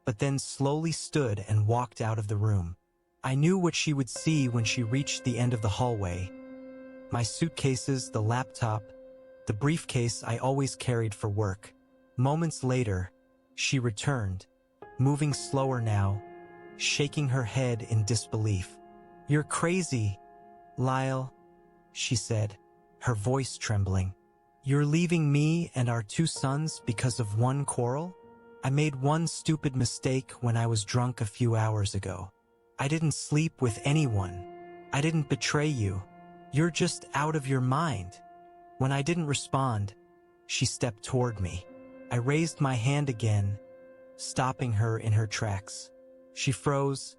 but then slowly stood and walked out of the room. I knew what she would see when she reached the end of the hallway. My suitcases, the laptop, the briefcase I always carried for work. Moments later, she returned, moving slower now, shaking her head in disbelief. You're crazy, Lyle, she said, her voice trembling. You're leaving me and our 2 sons because of one quarrel? I made one stupid mistake when I was drunk a few hours ago. I didn't sleep with anyone. I didn't betray you. You're just out of your mind. When I didn't respond, she stepped toward me. I raised my hand again, stopping her in her tracks. She froze,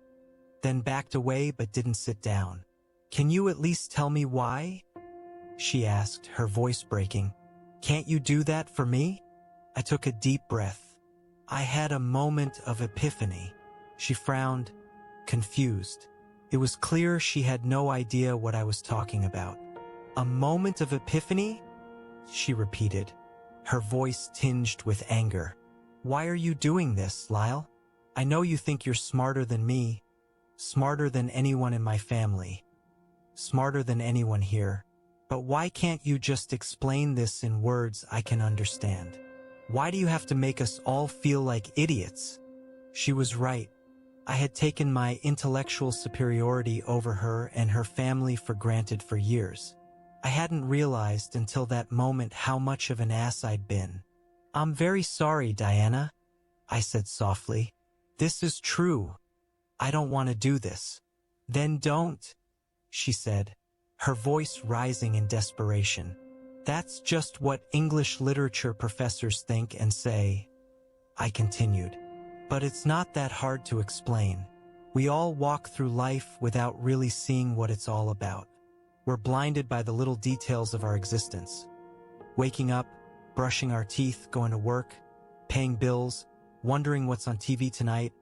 then backed away but didn't sit down. Can you at least tell me why? She asked, her voice breaking. Can't you do that for me? I took a deep breath. I had a moment of epiphany. She frowned, confused. It was clear she had no idea what I was talking about. A moment of epiphany? She repeated, her voice tinged with anger. Why are you doing this, Lyle? I know you think you're smarter than me, smarter than anyone in my family, smarter than anyone here. But why can't you just explain this in words I can understand? Why do you have to make us all feel like idiots? She was right. I had taken my intellectual superiority over her and her family for granted for years. I hadn't realized until that moment how much of an ass I'd been. I'm very sorry, Diana, I said softly. This is true. I don't want to do this. Then don't, she said, her voice rising in desperation. That's just what English literature professors think and say, I continued. But it's not that hard to explain. We all walk through life without really seeing what it's all about. We're blinded by the little details of our existence. Waking up, brushing our teeth, going to work, paying bills, wondering what's on TV tonight,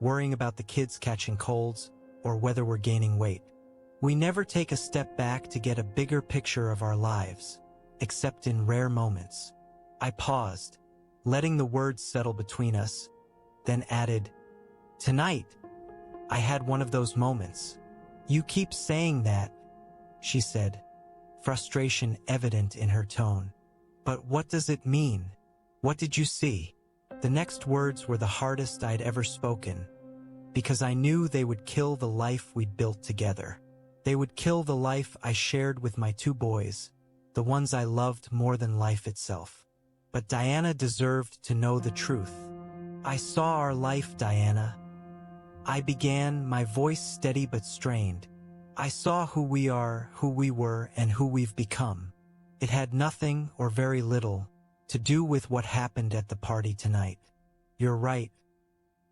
worrying about the kids catching colds, or whether we're gaining weight. We never take a step back to get a bigger picture of our lives, except in rare moments. I paused, letting the words settle between us, then added, Tonight, I had one of those moments. You keep saying that, she said, frustration evident in her tone. But what does it mean? What did you see? The next words were the hardest I'd ever spoken, because I knew they would kill the life we'd built together. They would kill the life I shared with my two boys, the ones I loved more than life itself. But Diana deserved to know the truth. I saw our life, Diana. I began, my voice steady but strained. I saw who we are, who we were, and who we've become. It had nothing, or very little, to do with what happened at the party tonight. You're right.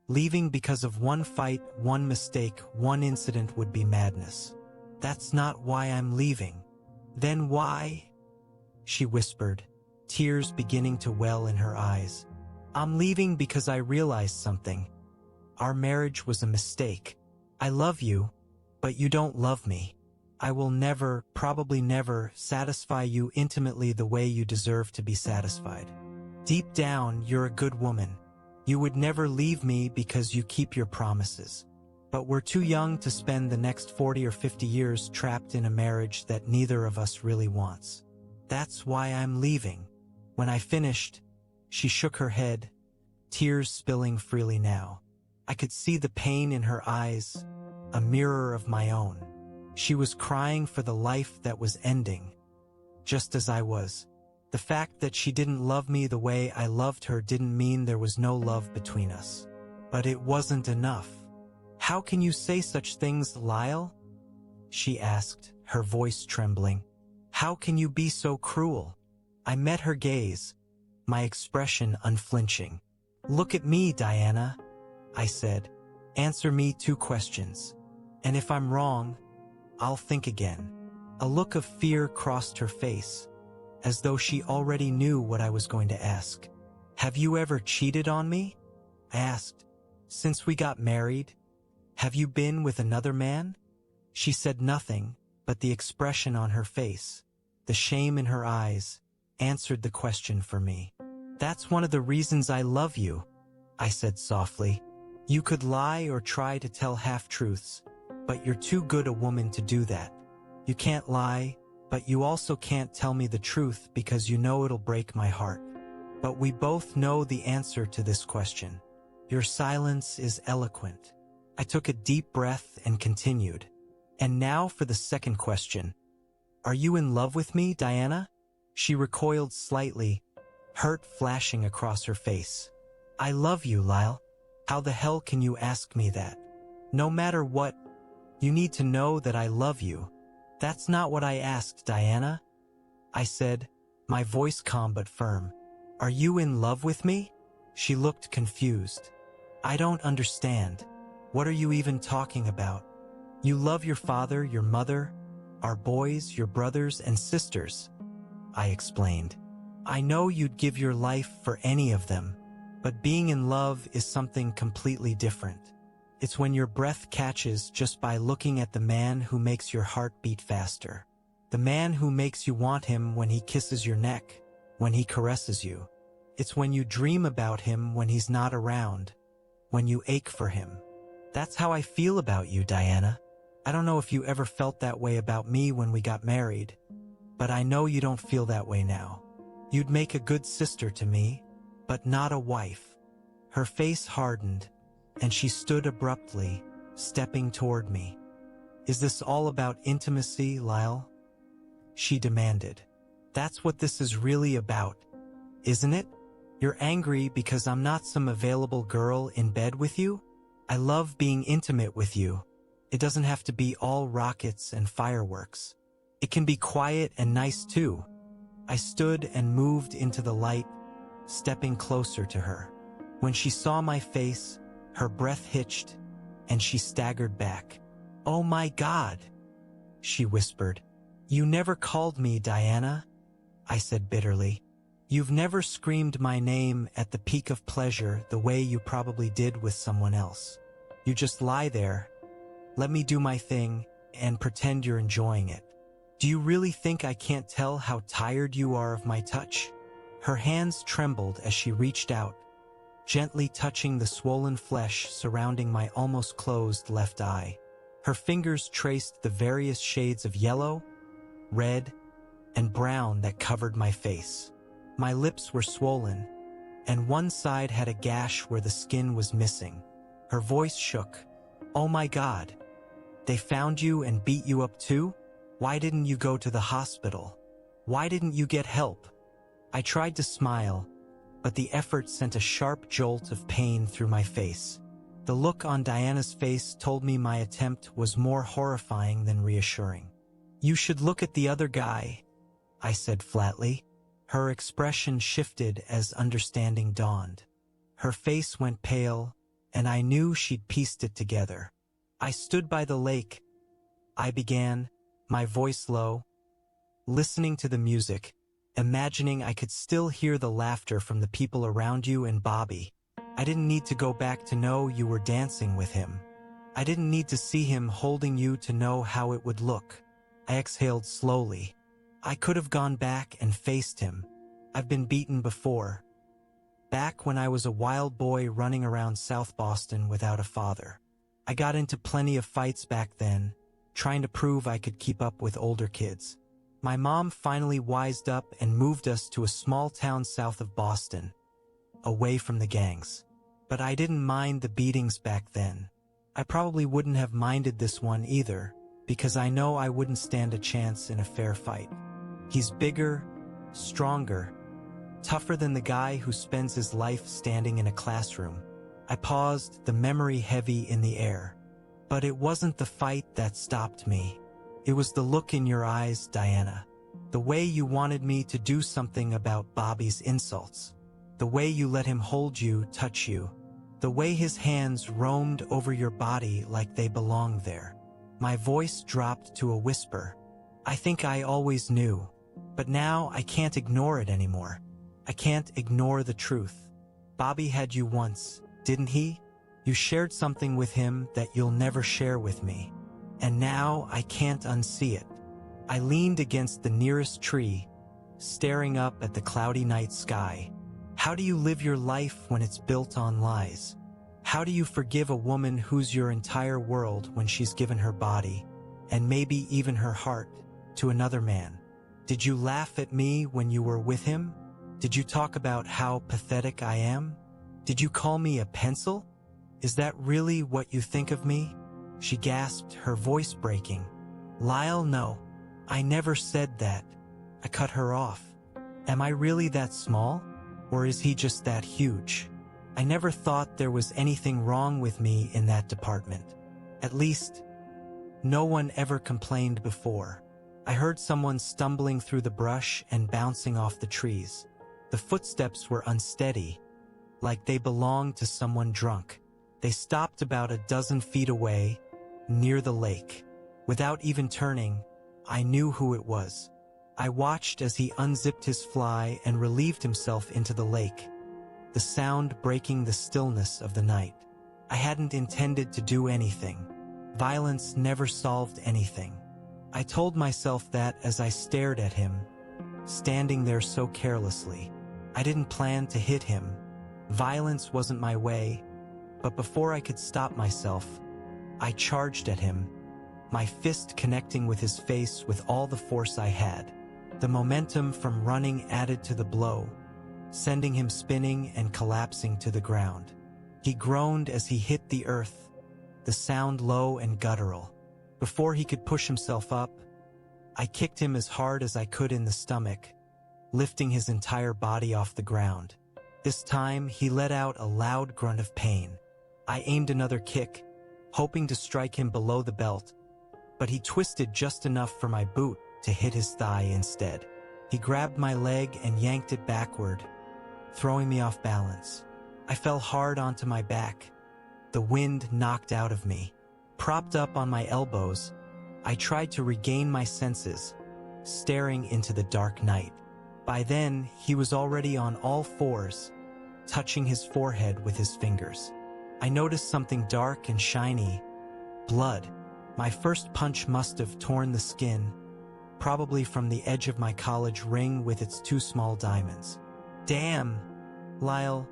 Leaving because of one fight, one mistake, one incident would be madness. That's not why I'm leaving. Then why? She whispered, tears beginning to well in her eyes. I'm leaving because I realized something. Our marriage was a mistake. I love you, but you don't love me. I will never, probably never, satisfy you intimately the way you deserve to be satisfied. Deep down, you're a good woman. You would never leave me because you keep your promises. But we're too young to spend the next 40 or 50 years trapped in a marriage that neither of us really wants. That's why I'm leaving. When I finished, she shook her head, tears spilling freely now. I could see the pain in her eyes, a mirror of my own. She was crying for the life that was ending, just as I was. The fact that she didn't love me the way I loved her didn't mean there was no love between us. But it wasn't enough. How can you say such things, Lyle? She asked, her voice trembling. How can you be so cruel? I met her gaze, my expression unflinching. Look at me, Diana, I said. Answer me 2 questions. And if I'm wrong, I'll think again. A look of fear crossed her face, as though she already knew what I was going to ask. Have you ever cheated on me? I asked. Since we got married, have you been with another man? She said nothing, but the expression on her face, the shame in her eyes, answered the question for me. That's one of the reasons I love you, I said softly. You could lie or try to tell half-truths, but you're too good a woman to do that. You can't lie, but you also can't tell me the truth because you know it'll break my heart. But we both know the answer to this question. Your silence is eloquent. I took a deep breath and continued. And now for the second question. Are you in love with me, Diana? She recoiled slightly, hurt flashing across her face. I love you, Lyle. How the hell can you ask me that? No matter what, you need to know that I love you. That's not what I asked, Diana. I said, my voice calm but firm. Are you in love with me? She looked confused. I don't understand. What are you even talking about? You love your father, your mother, our boys, your brothers and sisters, I explained. I know you'd give your life for any of them, but being in love is something completely different. It's when your breath catches just by looking at the man who makes your heart beat faster. The man who makes you want him when he kisses your neck, when he caresses you. It's when you dream about him when he's not around, when you ache for him. That's how I feel about you, Diana. I don't know if you ever felt that way about me when we got married, but I know you don't feel that way now. You'd make a good sister to me, but not a wife. Her face hardened, and she stood abruptly, stepping toward me. Is this all about intimacy, Lyle? She demanded. That's what this is really about, isn't it? You're angry because I'm not some available girl in bed with you? I love being intimate with you. It doesn't have to be all rockets and fireworks. It can be quiet and nice too. I stood and moved into the light, stepping closer to her. When she saw my face, her breath hitched, and she staggered back. "Oh my God," she whispered. "You never called me Diana," I said bitterly. "You've never screamed my name at the peak of pleasure the way you probably did with someone else. You just lie there, let me do my thing, and pretend you're enjoying it. Do you really think I can't tell how tired you are of my touch?" Her hands trembled as she reached out, gently touching the swollen flesh surrounding my almost closed left eye. Her fingers traced the various shades of yellow, red, and brown that covered my face. My lips were swollen, and one side had a gash where the skin was missing. Her voice shook. "Oh my God, they found you and beat you up too? Why didn't you go to the hospital? Why didn't you get help?" I tried to smile, but the effort sent a sharp jolt of pain through my face. The look on Diana's face told me my attempt was more horrifying than reassuring. "You should look at the other guy," I said flatly. Her expression shifted as understanding dawned. Her face went pale, and I knew she'd pieced it together. "I stood by the lake," I began, my voice low, listening to the music, imagining I could still hear the laughter from the people around you and Bobby. I didn't need to go back to know you were dancing with him. I didn't need to see him holding you to know how it would look. I exhaled slowly. I could have gone back and faced him. I've been beaten before. Back when I was a wild boy running around South Boston without a father. I got into plenty of fights back then, trying to prove I could keep up with older kids. My mom finally wised up and moved us to a small town south of Boston, away from the gangs. But I didn't mind the beatings back then. I probably wouldn't have minded this one either, because I know I wouldn't stand a chance in a fair fight. He's bigger, stronger, tougher than the guy who spends his life standing in a classroom. I paused, the memory heavy in the air. But it wasn't the fight that stopped me. It was the look in your eyes, Diana. The way you wanted me to do something about Bobby's insults. The way you let him hold you, touch you. The way his hands roamed over your body like they belonged there. My voice dropped to a whisper. I think I always knew, but now I can't ignore it anymore. I can't ignore the truth. Bobby had you once, didn't he? You shared something with him that you'll never share with me. And now I can't unsee it. I leaned against the nearest tree, staring up at the cloudy night sky. How do you live your life when it's built on lies? How do you forgive a woman who's your entire world when she's given her body, and maybe even her heart, to another man? Did you laugh at me when you were with him? Did you talk about how pathetic I am? Did you call me a pencil? Is that really what you think of me? She gasped, her voice breaking. Lyle, no. I never said that. I cut her off. Am I really that small? Or is he just that huge? I never thought there was anything wrong with me in that department. At least, no one ever complained before. I heard someone stumbling through the brush and bouncing off the trees. The footsteps were unsteady, like they belonged to someone drunk. They stopped about a dozen feet away, near the lake. Without even turning, I knew who it was. I watched as he unzipped his fly and relieved himself into the lake, the sound breaking the stillness of the night. I hadn't intended to do anything. Violence never solved anything. I told myself that as I stared at him, standing there so carelessly. I didn't plan to hit him. Violence wasn't my way, but before I could stop myself, I charged at him, my fist connecting with his face with all the force I had. The momentum from running added to the blow, sending him spinning and collapsing to the ground. He groaned as he hit the earth, the sound low and guttural. Before he could push himself up, I kicked him as hard as I could in the stomach, lifting his entire body off the ground. This time, he let out a loud grunt of pain. I aimed another kick, hoping to strike him below the belt, but he twisted just enough for my boot to hit his thigh instead. He grabbed my leg and yanked it backward, throwing me off balance. I fell hard onto my back, the wind knocked out of me. Propped up on my elbows, I tried to regain my senses, staring into the dark night. By then, he was already on all fours, touching his forehead with his fingers. I noticed something dark and shiny, blood. My first punch must have torn the skin, probably from the edge of my college ring with its 2 small diamonds. "Damn, Lyle,"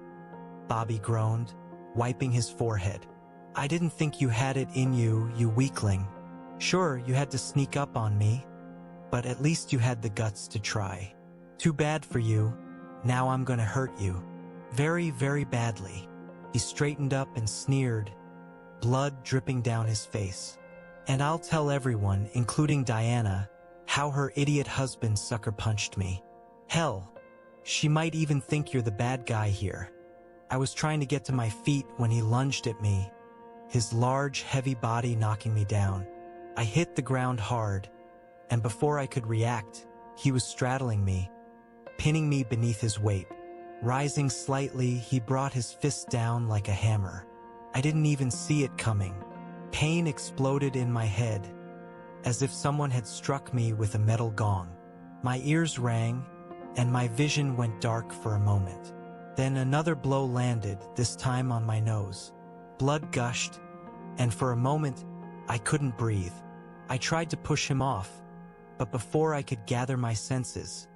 Bobby groaned, wiping his forehead. "I didn't think you had it in you, you weakling. Sure, you had to sneak up on me, but at least you had the guts to try. Too bad for you. Now I'm gonna hurt you. Very, very badly." He straightened up and sneered, blood dripping down his face. "And I'll tell everyone, including Diana, how her idiot husband sucker punched me. Hell, she might even think you're the bad guy here." I was trying to get to my feet when he lunged at me, his large, heavy body knocking me down. I hit the ground hard, and before I could react, he was straddling me, pinning me beneath his weight. Rising slightly, he brought his fist down like a hammer. I didn't even see it coming. Pain exploded in my head, as if someone had struck me with a metal gong. My ears rang, and my vision went dark for a moment. Then another blow landed, this time on my nose. Blood gushed, and for a moment, I couldn't breathe. I tried to push him off, but before I could gather my senses,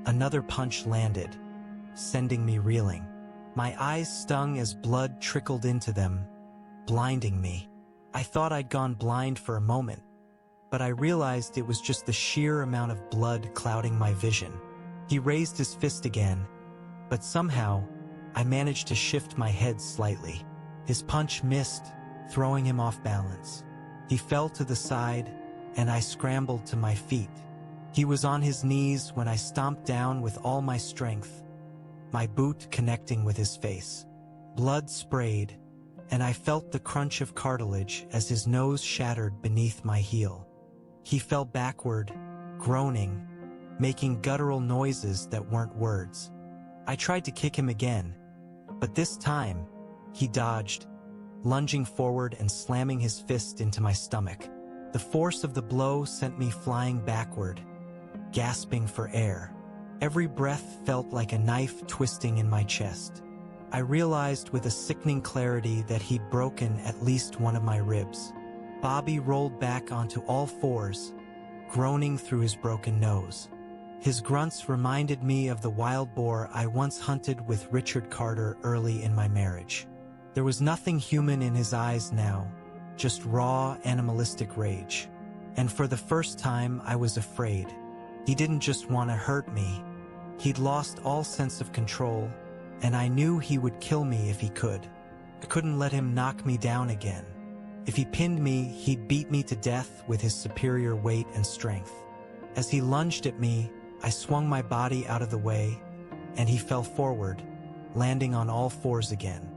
another punch landed, sending me reeling. My eyes stung as blood trickled into them, blinding me. I thought I'd gone blind for a moment, but I realized it was just the sheer amount of blood clouding my vision. He raised his fist again, but somehow, I managed to shift my head slightly. His punch missed, throwing him off balance. He fell to the side, and I scrambled to my feet. He was on his knees when I stomped down with all my strength, my boot connecting with his face. Blood sprayed, and I felt the crunch of cartilage as his nose shattered beneath my heel. He fell backward, groaning, making guttural noises that weren't words. I tried to kick him again, but this time, he dodged, lunging forward and slamming his fist into my stomach. The force of the blow sent me flying backward, gasping for air. Every breath felt like a knife twisting in my chest. I realized with a sickening clarity that he'd broken at least one of my ribs. Bobby rolled back onto all fours, groaning through his broken nose. His grunts reminded me of the wild boar I once hunted with Richard Carter early in my marriage. There was nothing human in his eyes now, just raw, animalistic rage. And for the first time, I was afraid. He didn't just want to hurt me. He'd lost all sense of control, and I knew he would kill me if he could. I couldn't let him knock me down again. If he pinned me, he'd beat me to death with his superior weight and strength. As he lunged at me, I swung my body out of the way, and he fell forward, landing on all fours again.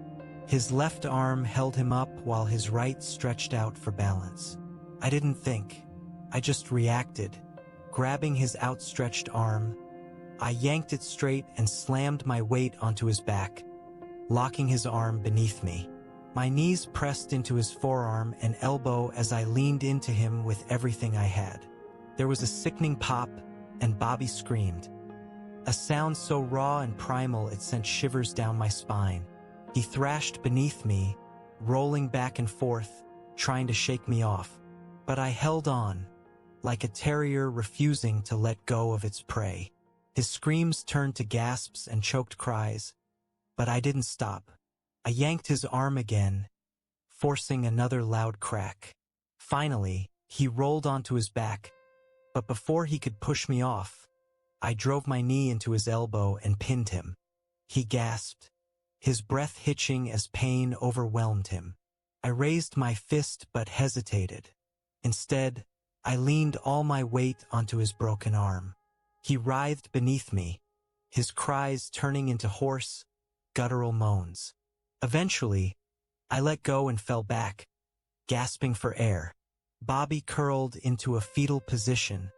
His left arm held him up while his right stretched out for balance. I didn't think. I just reacted. Grabbing his outstretched arm, I yanked it straight and slammed my weight onto his back, locking his arm beneath me. My knees pressed into his forearm and elbow as I leaned into him with everything I had. There was a sickening pop, and Bobby screamed. A sound so raw and primal it sent shivers down my spine. He thrashed beneath me, rolling back and forth, trying to shake me off. But I held on, like a terrier refusing to let go of its prey. His screams turned to gasps and choked cries, but I didn't stop. I yanked his arm again, forcing another loud crack. Finally, he rolled onto his back, but before he could push me off, I drove my knee into his elbow and pinned him. He gasped, his breath hitching as pain overwhelmed him. I raised my fist but hesitated. Instead, I leaned all my weight onto his broken arm. He writhed beneath me, his cries turning into hoarse, guttural moans. Eventually, I let go and fell back, gasping for air. Bobby curled into a fetal position,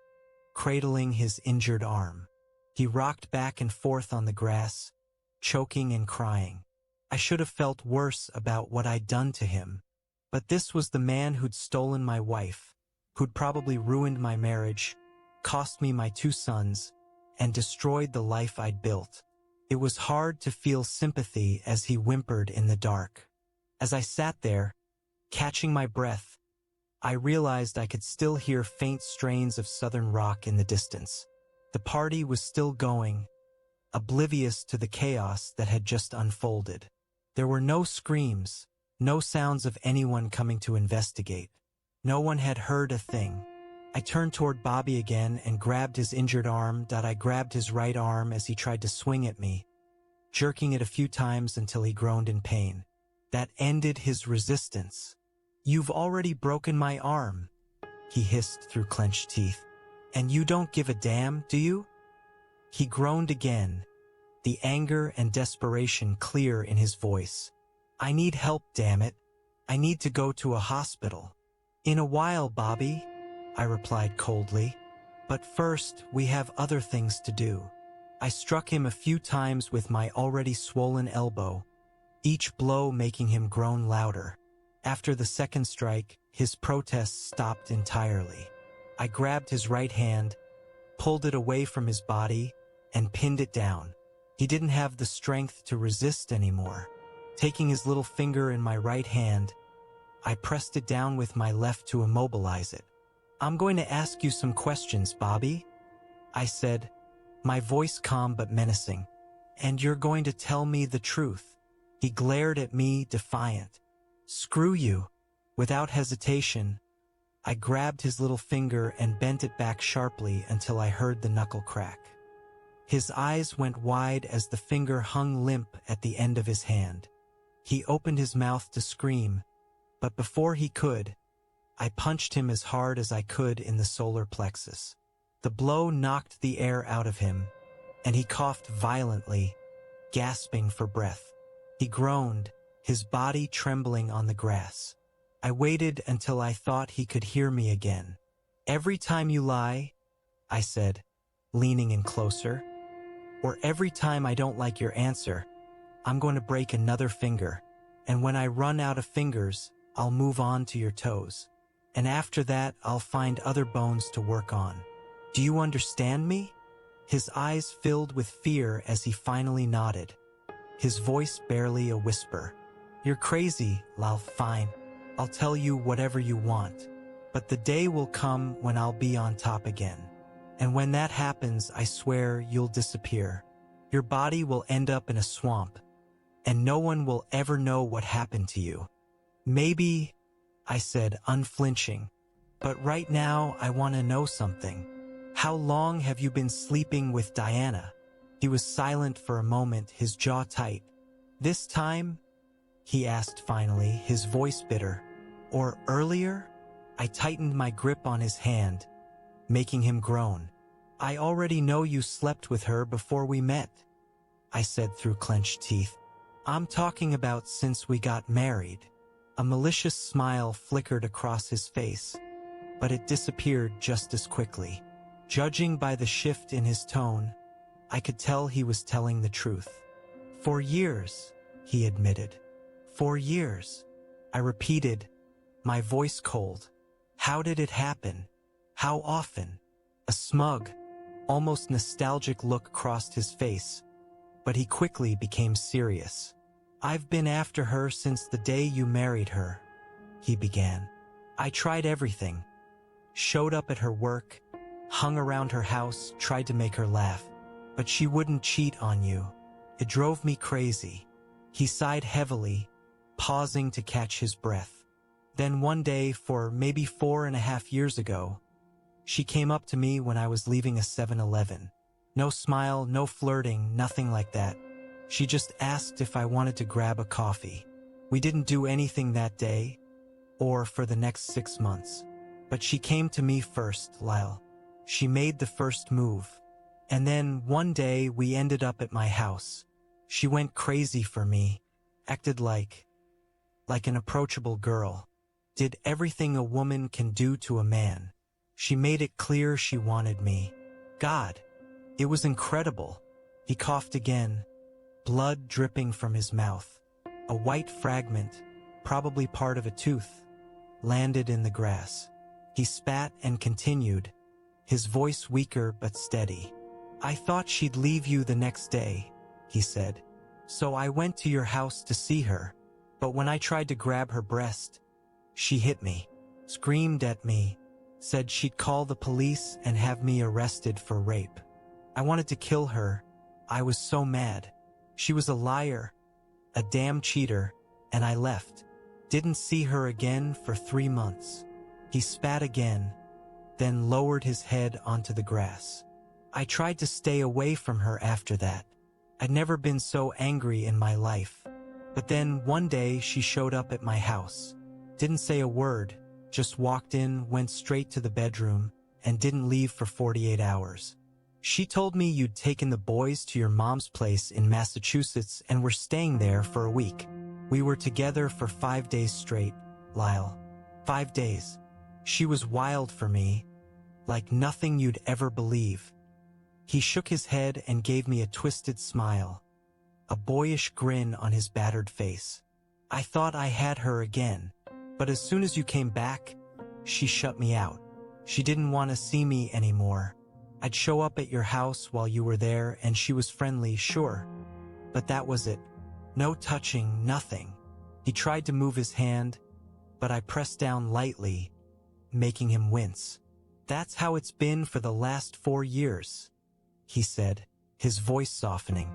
cradling his injured arm. He rocked back and forth on the grass, choking and crying. I should have felt worse about what I'd done to him, but this was the man who'd stolen my wife, who'd probably ruined my marriage, cost me my 2 sons, and destroyed the life I'd built. It was hard to feel sympathy as he whimpered in the dark. As I sat there, catching my breath, I realized I could still hear faint strains of southern rock in the distance. The party was still going, oblivious to the chaos that had just unfolded. There were no screams, no sounds of anyone coming to investigate. No one had heard a thing. I turned toward Bobby again and grabbed his injured arm. I grabbed his right arm as he tried to swing at me, jerking it a few times until he groaned in pain. That ended his resistance. "You've already broken my arm," he hissed through clenched teeth. "And you don't give a damn, do you?" He groaned again, the anger and desperation clear in his voice. "I need help, damn it. I need to go to a hospital." "In a while, Bobby," I replied coldly. "But first, we have other things to do." I struck him a few times with my already swollen elbow, each blow making him groan louder. After the second strike, his protests stopped entirely. I grabbed his right hand, pulled it away from his body, and pinned it down. He didn't have the strength to resist anymore. Taking his little finger in my right hand, I pressed it down with my left to immobilize it. "I'm going to ask you some questions, Bobby," I said, my voice calm but menacing. "And you're going to tell me the truth." He glared at me, defiant. "Screw you." Without hesitation, I grabbed his little finger and bent it back sharply until I heard the knuckle crack. His eyes went wide as the finger hung limp at the end of his hand. He opened his mouth to scream, but before he could, I punched him as hard as I could in the solar plexus. The blow knocked the air out of him, and he coughed violently, gasping for breath. He groaned, his body trembling on the grass. I waited until I thought he could hear me again. "Every time you lie," I said, leaning in closer, "or every time I don't like your answer, I'm going to break another finger. And when I run out of fingers, I'll move on to your toes. And after that, I'll find other bones to work on. Do you understand me?" His eyes filled with fear as he finally nodded, his voice barely a whisper. "You're crazy, Lal. Fine. I'll tell you whatever you want. But the day will come when I'll be on top again. And when that happens, I swear you'll disappear. Your body will end up in a swamp, and no one will ever know what happened to you." "Maybe," I said, unflinching, "but right now I want to know something. How long have you been sleeping with Diana?" He was silent for a moment, his jaw tight. "This time?" he asked finally, his voice bitter. "Or earlier?" I tightened my grip on his hand, making him groan. "I already know you slept with her before we met," I said through clenched teeth. "I'm talking about since we got married." A malicious smile flickered across his face, but it disappeared just as quickly. Judging by the shift in his tone, I could tell he was telling the truth. "For years," he admitted. "For years," I repeated, my voice cold. "How did it happen? How often?" A smug, almost nostalgic look crossed his face, but he quickly became serious. I've been after her since the day you married her, he began. I tried everything. Showed up at her work, hung around her house, tried to make her laugh. But she wouldn't cheat on you. It drove me crazy. He sighed heavily, pausing to catch his breath. Then one day, for maybe 4.5 years ago, she came up to me when I was leaving a 7-Eleven. No smile, no flirting, nothing like that. She just asked if I wanted to grab a coffee. We didn't do anything that day, or for the next 6 months. But she came to me first, Lyle. She made the first move. And then one day we ended up at my house. She went crazy for me, acted like an approachable girl. Did everything a woman can do to a man. She made it clear she wanted me. God, it was incredible. He coughed again, blood dripping from his mouth. A white fragment, probably part of a tooth, landed in the grass. He spat and continued, his voice weaker but steady. I thought she'd leave you the next day, he said. So I went to your house to see her. But when I tried to grab her breast, she hit me, screamed at me, said she'd call the police and have me arrested for rape. I wanted to kill her. I was so mad. She was a liar, a damn cheater, and I left. Didn't see her again for 3 months. He spat again, then lowered his head onto the grass. I tried to stay away from her after that. I'd never been so angry in my life. But then one day she showed up at my house. Didn't say a word, just walked in, went straight to the bedroom, and didn't leave for 48 hours. She told me you'd taken the boys to your mom's place in Massachusetts and were staying there for a week. We were together for 5 days straight, Lyle. 5 days. She was wild for me, like nothing you'd ever believe. He shook his head and gave me a twisted smile, a boyish grin on his battered face. I thought I had her again, but as soon as you came back, she shut me out. She didn't want to see me anymore. I'd show up at your house while you were there and she was friendly, sure. But that was it. No touching, nothing. He tried to move his hand, but I pressed down lightly, making him wince. That's how it's been for the last 4 years, he said, his voice softening.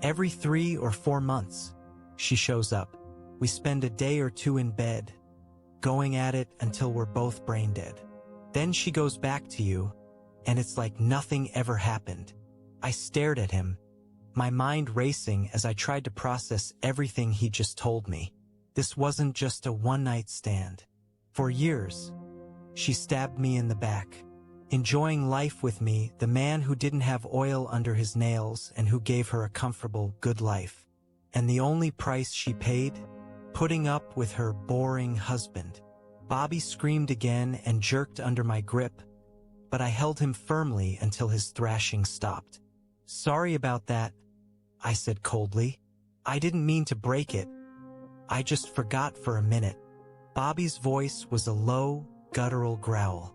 Every 3 or 4 months, she shows up. We spend a day or two in bed, going at it until we're both brain dead. Then she goes back to you, and it's like nothing ever happened. I stared at him, my mind racing as I tried to process everything he just told me. This wasn't just a one-night stand. For years, she stabbed me in the back. Enjoying life with me, the man who didn't have oil under his nails and who gave her a comfortable, good life. And the only price she paid? Putting up with her boring husband. Bobby screamed again and jerked under my grip, but I held him firmly until his thrashing stopped. Sorry about that, I said coldly. I didn't mean to break it. I just forgot for a minute. Bobby's voice was a low, guttural growl.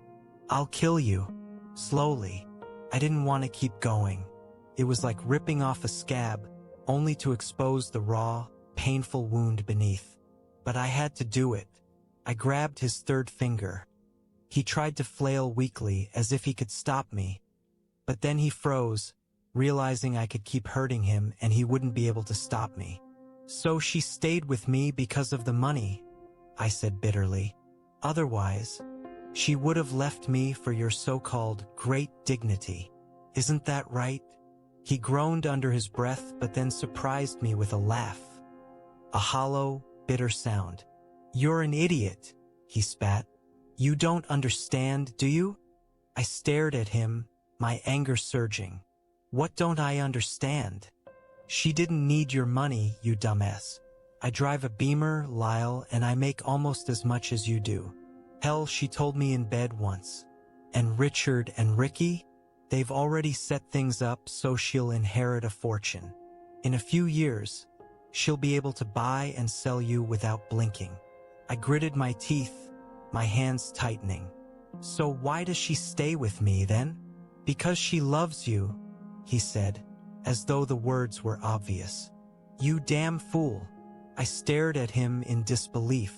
I'll kill you. Slowly. I didn't want to keep going. It was like ripping off a scab, only to expose the raw, painful wound beneath. But I had to do it. I grabbed his third finger. He tried to flail weakly, as if he could stop me. But then he froze, realizing I could keep hurting him and he wouldn't be able to stop me. So she stayed with me because of the money, I said bitterly. Otherwise, she would have left me for your so-called great dignity. Isn't that right? He groaned under his breath but then surprised me with a laugh. A hollow, bitter sound. You're an idiot, he spat. You don't understand, do you? I stared at him, my anger surging. What don't I understand? She didn't need your money, you dumbass. I drive a Beamer, Lyle, and I make almost as much as you do. Hell, she told me in bed once. And Richard and Ricky? They've already set things up so she'll inherit a fortune. In a few years, she'll be able to buy and sell you without blinking. I gritted my teeth, my hands tightening. So why does she stay with me then? Because she loves you, he said, as though the words were obvious. You damn fool. I stared at him in disbelief.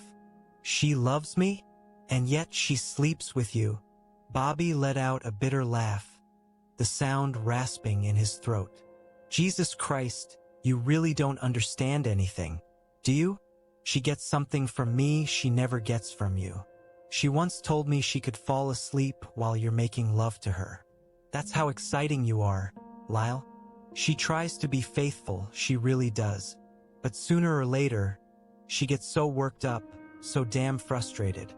She loves me? And yet she sleeps with you. Bobby let out a bitter laugh, the sound rasping in his throat. Jesus Christ, you really don't understand anything, do you? She gets something from me she never gets from you. She once told me she could fall asleep while you're making love to her. That's how exciting you are, Lyle. She tries to be faithful, she really does. But sooner or later, she gets so worked up, so damn frustrated,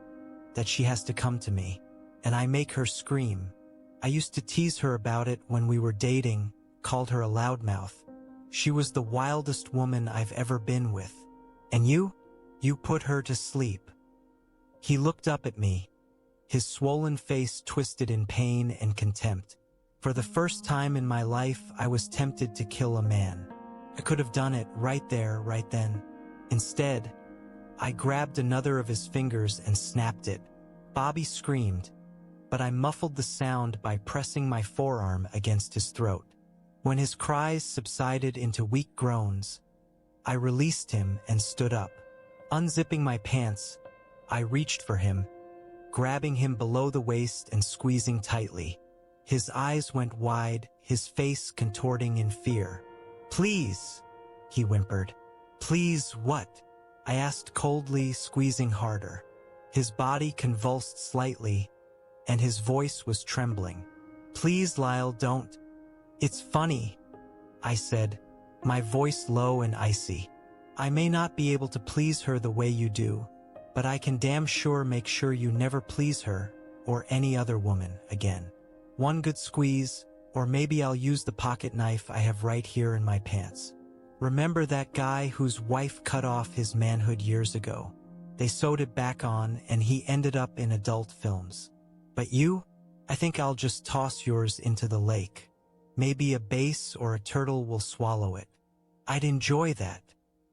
that she has to come to me, and I make her scream. I used to tease her about it when we were dating, called her a loudmouth. She was the wildest woman I've ever been with. And you put her to sleep. He looked up at me, his swollen face twisted in pain and contempt. For the first time in my life, I was tempted to kill a man. I could have done it right there, right then. Instead, I grabbed another of his fingers and snapped it. Bobby screamed, but I muffled the sound by pressing my forearm against his throat. When his cries subsided into weak groans, I released him and stood up. Unzipping my pants, I reached for him, grabbing him below the waist and squeezing tightly. His eyes went wide, his face contorting in fear. "Please," he whimpered. "Please what?" I asked coldly, squeezing harder. His body convulsed slightly, and his voice was trembling. "Please, Lyle, don't." "It's funny," I said, my voice low and icy. "I may not be able to please her the way you do, but I can damn sure make sure you never please her or any other woman again. One good squeeze, or maybe I'll use the pocket knife I have right here in my pants. Remember that guy whose wife cut off his manhood years ago? They sewed it back on and he ended up in adult films. But you? I think I'll just toss yours into the lake. Maybe a bass or a turtle will swallow it. I'd enjoy that."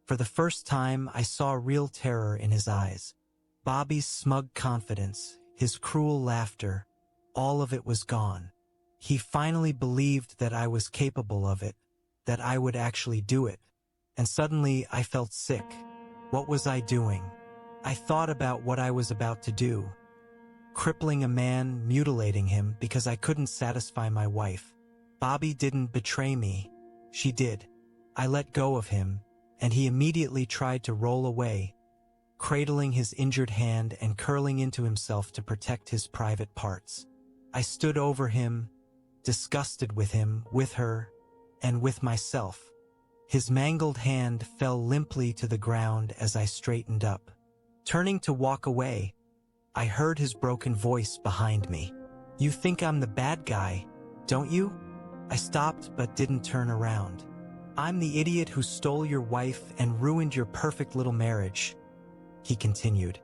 For the first time, I saw real terror in his eyes. Bobby's smug confidence, his cruel laughter, all of it was gone. He finally believed that I was capable of it, that I would actually do it. And suddenly I felt sick. What was I doing? I thought about what I was about to do. Crippling a man, mutilating him because I couldn't satisfy my wife. Bobby didn't betray me. She did. I let go of him, and he immediately tried to roll away, cradling his injured hand and curling into himself to protect his private parts. I stood over him, disgusted with him, with her, and with myself. His mangled hand fell limply to the ground as I straightened up. Turning to walk away, I heard his broken voice behind me. "You think I'm the bad guy, don't you?" I stopped but didn't turn around. "I'm the idiot who stole your wife and ruined your perfect little marriage," he continued,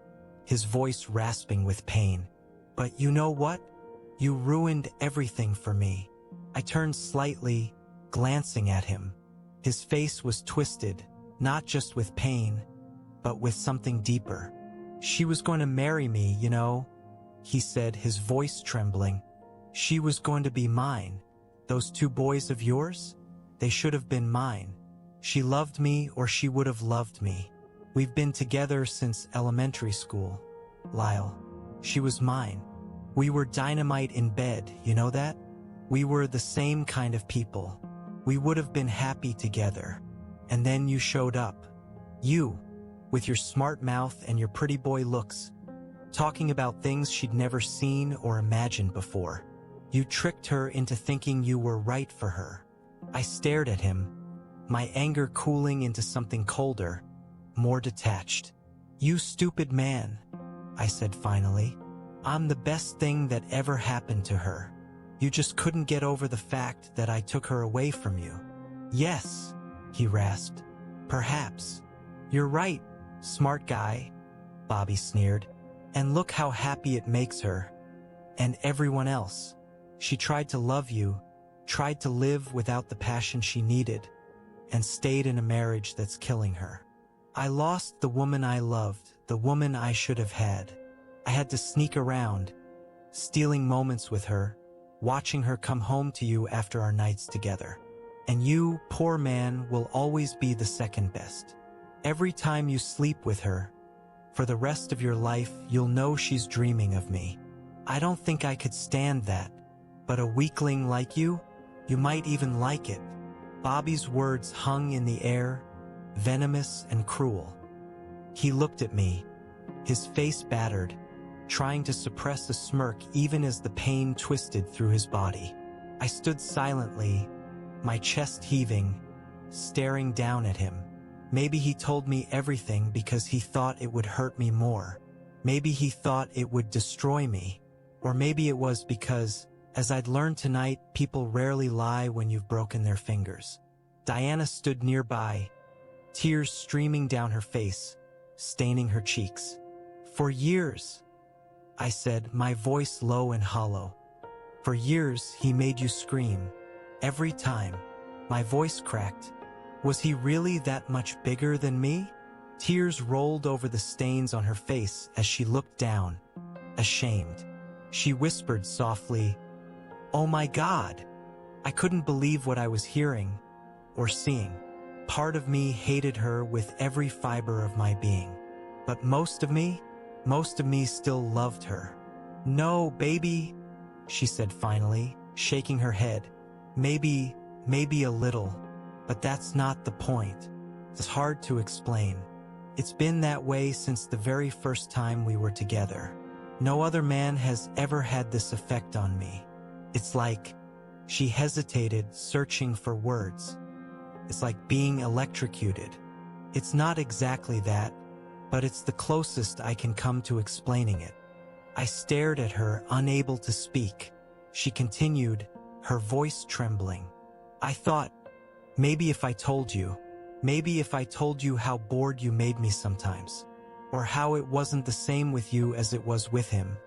his voice rasping with pain. "But you know what? You ruined everything for me." I turned slightly, glancing at him. His face was twisted, not just with pain, but with something deeper. "She was going to marry me, you know," he said, his voice trembling. "She was going to be mine. Those two boys of yours? They should have been mine. She loved me or she would have loved me. We've been together since elementary school, Lyle. She was mine. We were dynamite in bed, you know that? We were the same kind of people. We would have been happy together. And then you showed up. You, with your smart mouth and your pretty boy looks, talking about things she'd never seen or imagined before. You tricked her into thinking you were right for her." I stared at him, my anger cooling into something colder, more detached. "You stupid man," I said finally. "I'm the best thing that ever happened to her. You just couldn't get over the fact that I took her away from you." "Yes," he rasped. "Perhaps. You're right, smart guy," Bobby sneered. "And look how happy it makes her. And everyone else. She tried to love you, tried to live without the passion she needed, and stayed in a marriage that's killing her. I lost the woman I loved, the woman I should have had. I had to sneak around, stealing moments with her, watching her come home to you after our nights together. And you, poor man, will always be the second best. Every time you sleep with her, for the rest of your life, you'll know she's dreaming of me. I don't think I could stand that, but a weakling like you might even like it." Bobby's words hung in the air, venomous and cruel. He looked at me, his face battered, trying to suppress a smirk even as the pain twisted through his body. I stood silently, my chest heaving, staring down at him. Maybe he told me everything because he thought it would hurt me more. Maybe he thought it would destroy me. Or maybe it was because, as I'd learned tonight, people rarely lie when you've broken their fingers. Diana stood nearby, tears streaming down her face, staining her cheeks. "For years," I said, my voice low and hollow. "For years, he made you scream. Every time." My voice cracked. Was he really that much bigger than me? Tears rolled over the stains on her face as she looked down, ashamed. She whispered softly, "Oh my God!" I couldn't believe what I was hearing or seeing. Part of me hated her with every fiber of my being. But most of me still loved her. "No, baby," she said finally, shaking her head. Maybe a little, but that's not the point. It's hard to explain. It's been that way since the very first time we were together. No other man has ever had this effect on me. It's like," she hesitated, searching for words. "It's like being electrocuted. It's not exactly that, but it's the closest I can come to explaining it." I stared at her, unable to speak. She continued, her voice trembling. "I thought, maybe if I told you how bored you made me sometimes, or how it wasn't the same with you as it was with him,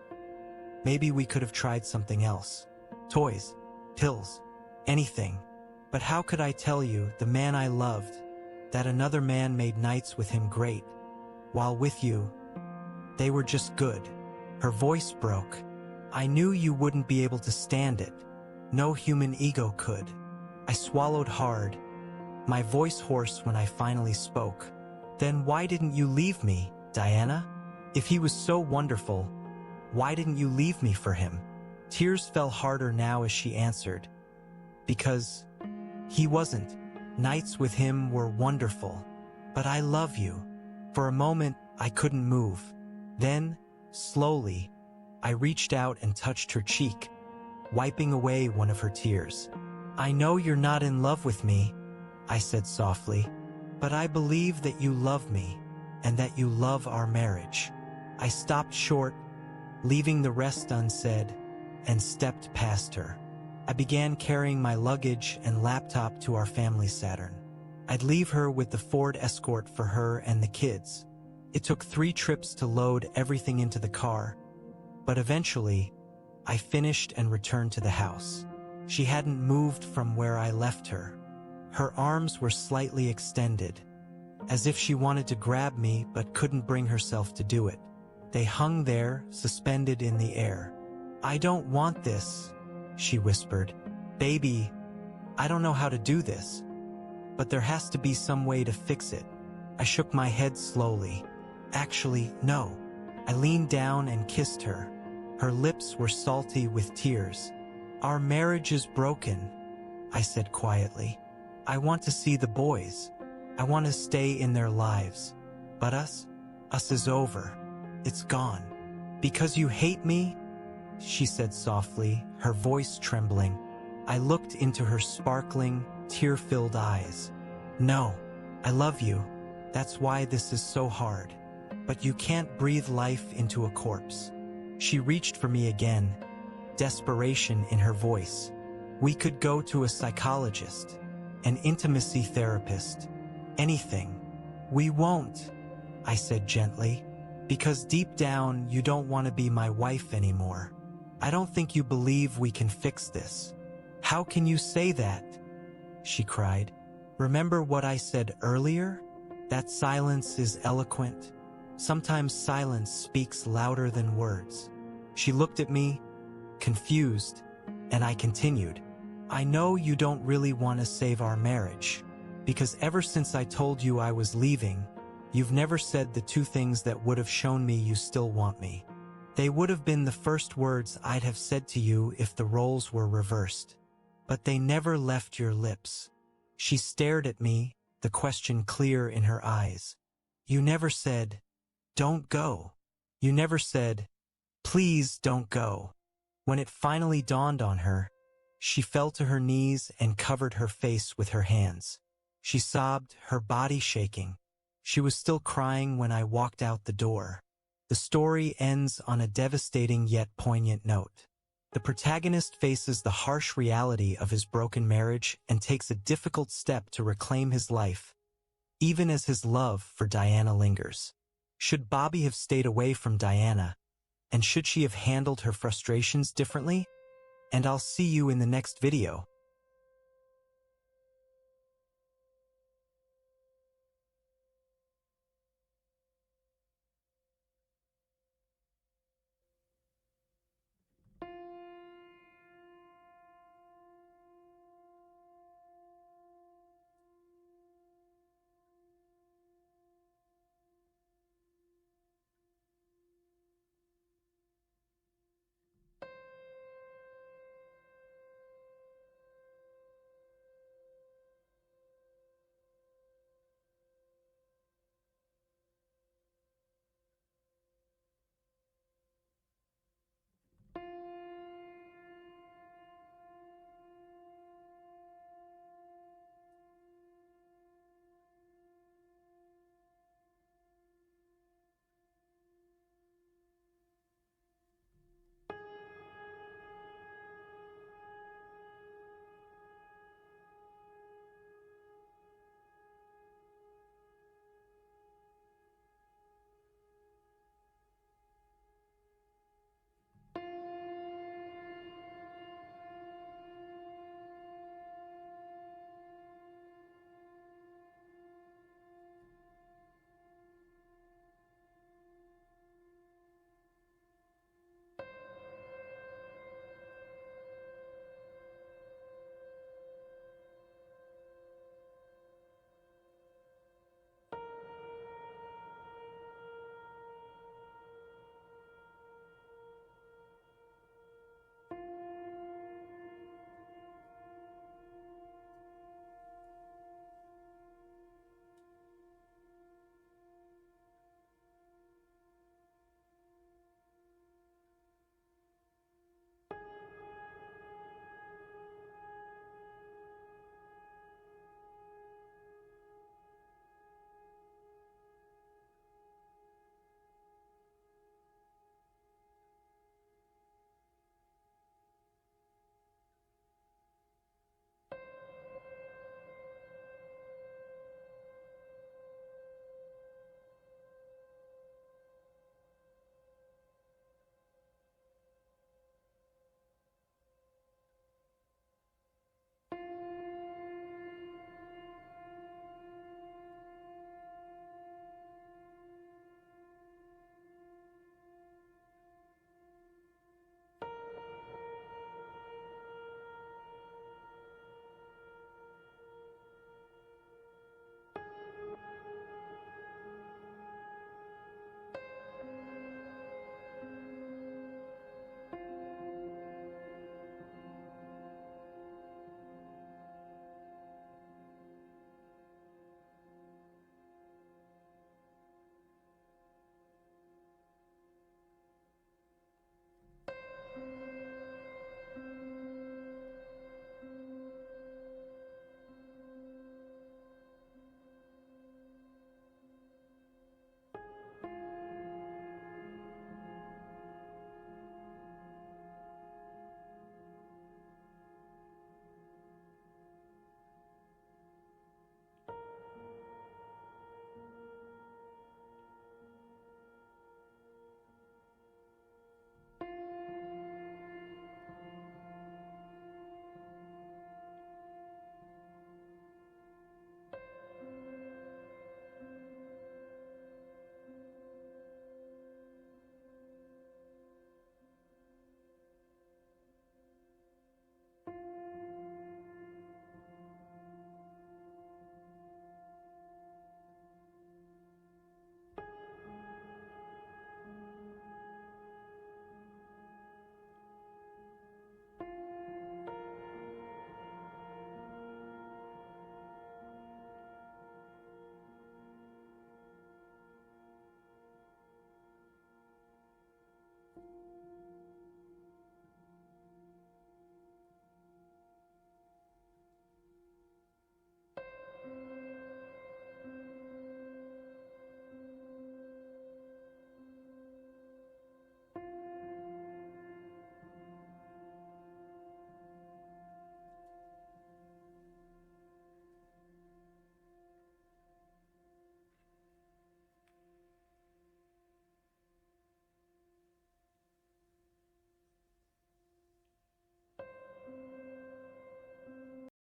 maybe we could have tried something else. Toys, pills, anything. But how could I tell you, the man I loved, that another man made nights with him great, while with you, they were just good?" Her voice broke. "I knew you wouldn't be able to stand it. No human ego could." I swallowed hard, my voice hoarse when I finally spoke. "Then why didn't you leave me, Diana? If he was so wonderful, why didn't you leave me for him?" Tears fell harder now as she answered. "Because he wasn't. Nights with him were wonderful. But I love you." For a moment, I couldn't move. Then, slowly, I reached out and touched her cheek, wiping away one of her tears. "I know you're not in love with me," I said softly, "but I believe that you love me, and that you love our marriage." I stopped short, leaving the rest unsaid, and stepped past her. I began carrying my luggage and laptop to our family Saturn. I'd leave her with the Ford Escort for her and the kids. It took 3 trips to load everything into the car, but eventually, I finished and returned to the house. She hadn't moved from where I left her. Her arms were slightly extended, as if she wanted to grab me but couldn't bring herself to do it. They hung there, suspended in the air. "I don't want this," she whispered. "Baby, I don't know how to do this, but there has to be some way to fix it." I shook my head slowly. "Actually, no." I leaned down and kissed her. Her lips were salty with tears. "Our marriage is broken," I said quietly. "I want to see the boys. I want to stay in their lives. But us is over. It's gone." "Because you hate me?" she said softly, her voice trembling. I looked into her sparkling, tear-filled eyes. "No, I love you. That's why this is so hard. But you can't breathe life into a corpse." She reached for me again, desperation in her voice. "We could go to a psychologist, an intimacy therapist, anything." "We won't," I said gently, "because deep down you don't want to be my wife anymore. I don't think you believe we can fix this." "How can you say that?" she cried. "Remember what I said earlier? That silence is eloquent. Sometimes silence speaks louder than words." She looked at me, confused, and I continued. "I know you don't really want to save our marriage, because ever since I told you I was leaving, You've never said the two things that would have shown me you still want me. They would have been the first words I'd have said to you if the roles were reversed. But they never left your lips. She stared at me, the question clear in her eyes. You never said, "Don't go." You never said, "Please don't go." When it finally dawned on her, she fell to her knees and covered her face with her hands. She sobbed, her body shaking. She was still crying when I walked out the door. The story ends on a devastating yet poignant note. The protagonist faces the harsh reality of his broken marriage and takes a difficult step to reclaim his life, even as his love for Diana lingers. Should Bobby have stayed away from Diana? And should she have handled her frustrations differently? And I'll see you in the next video.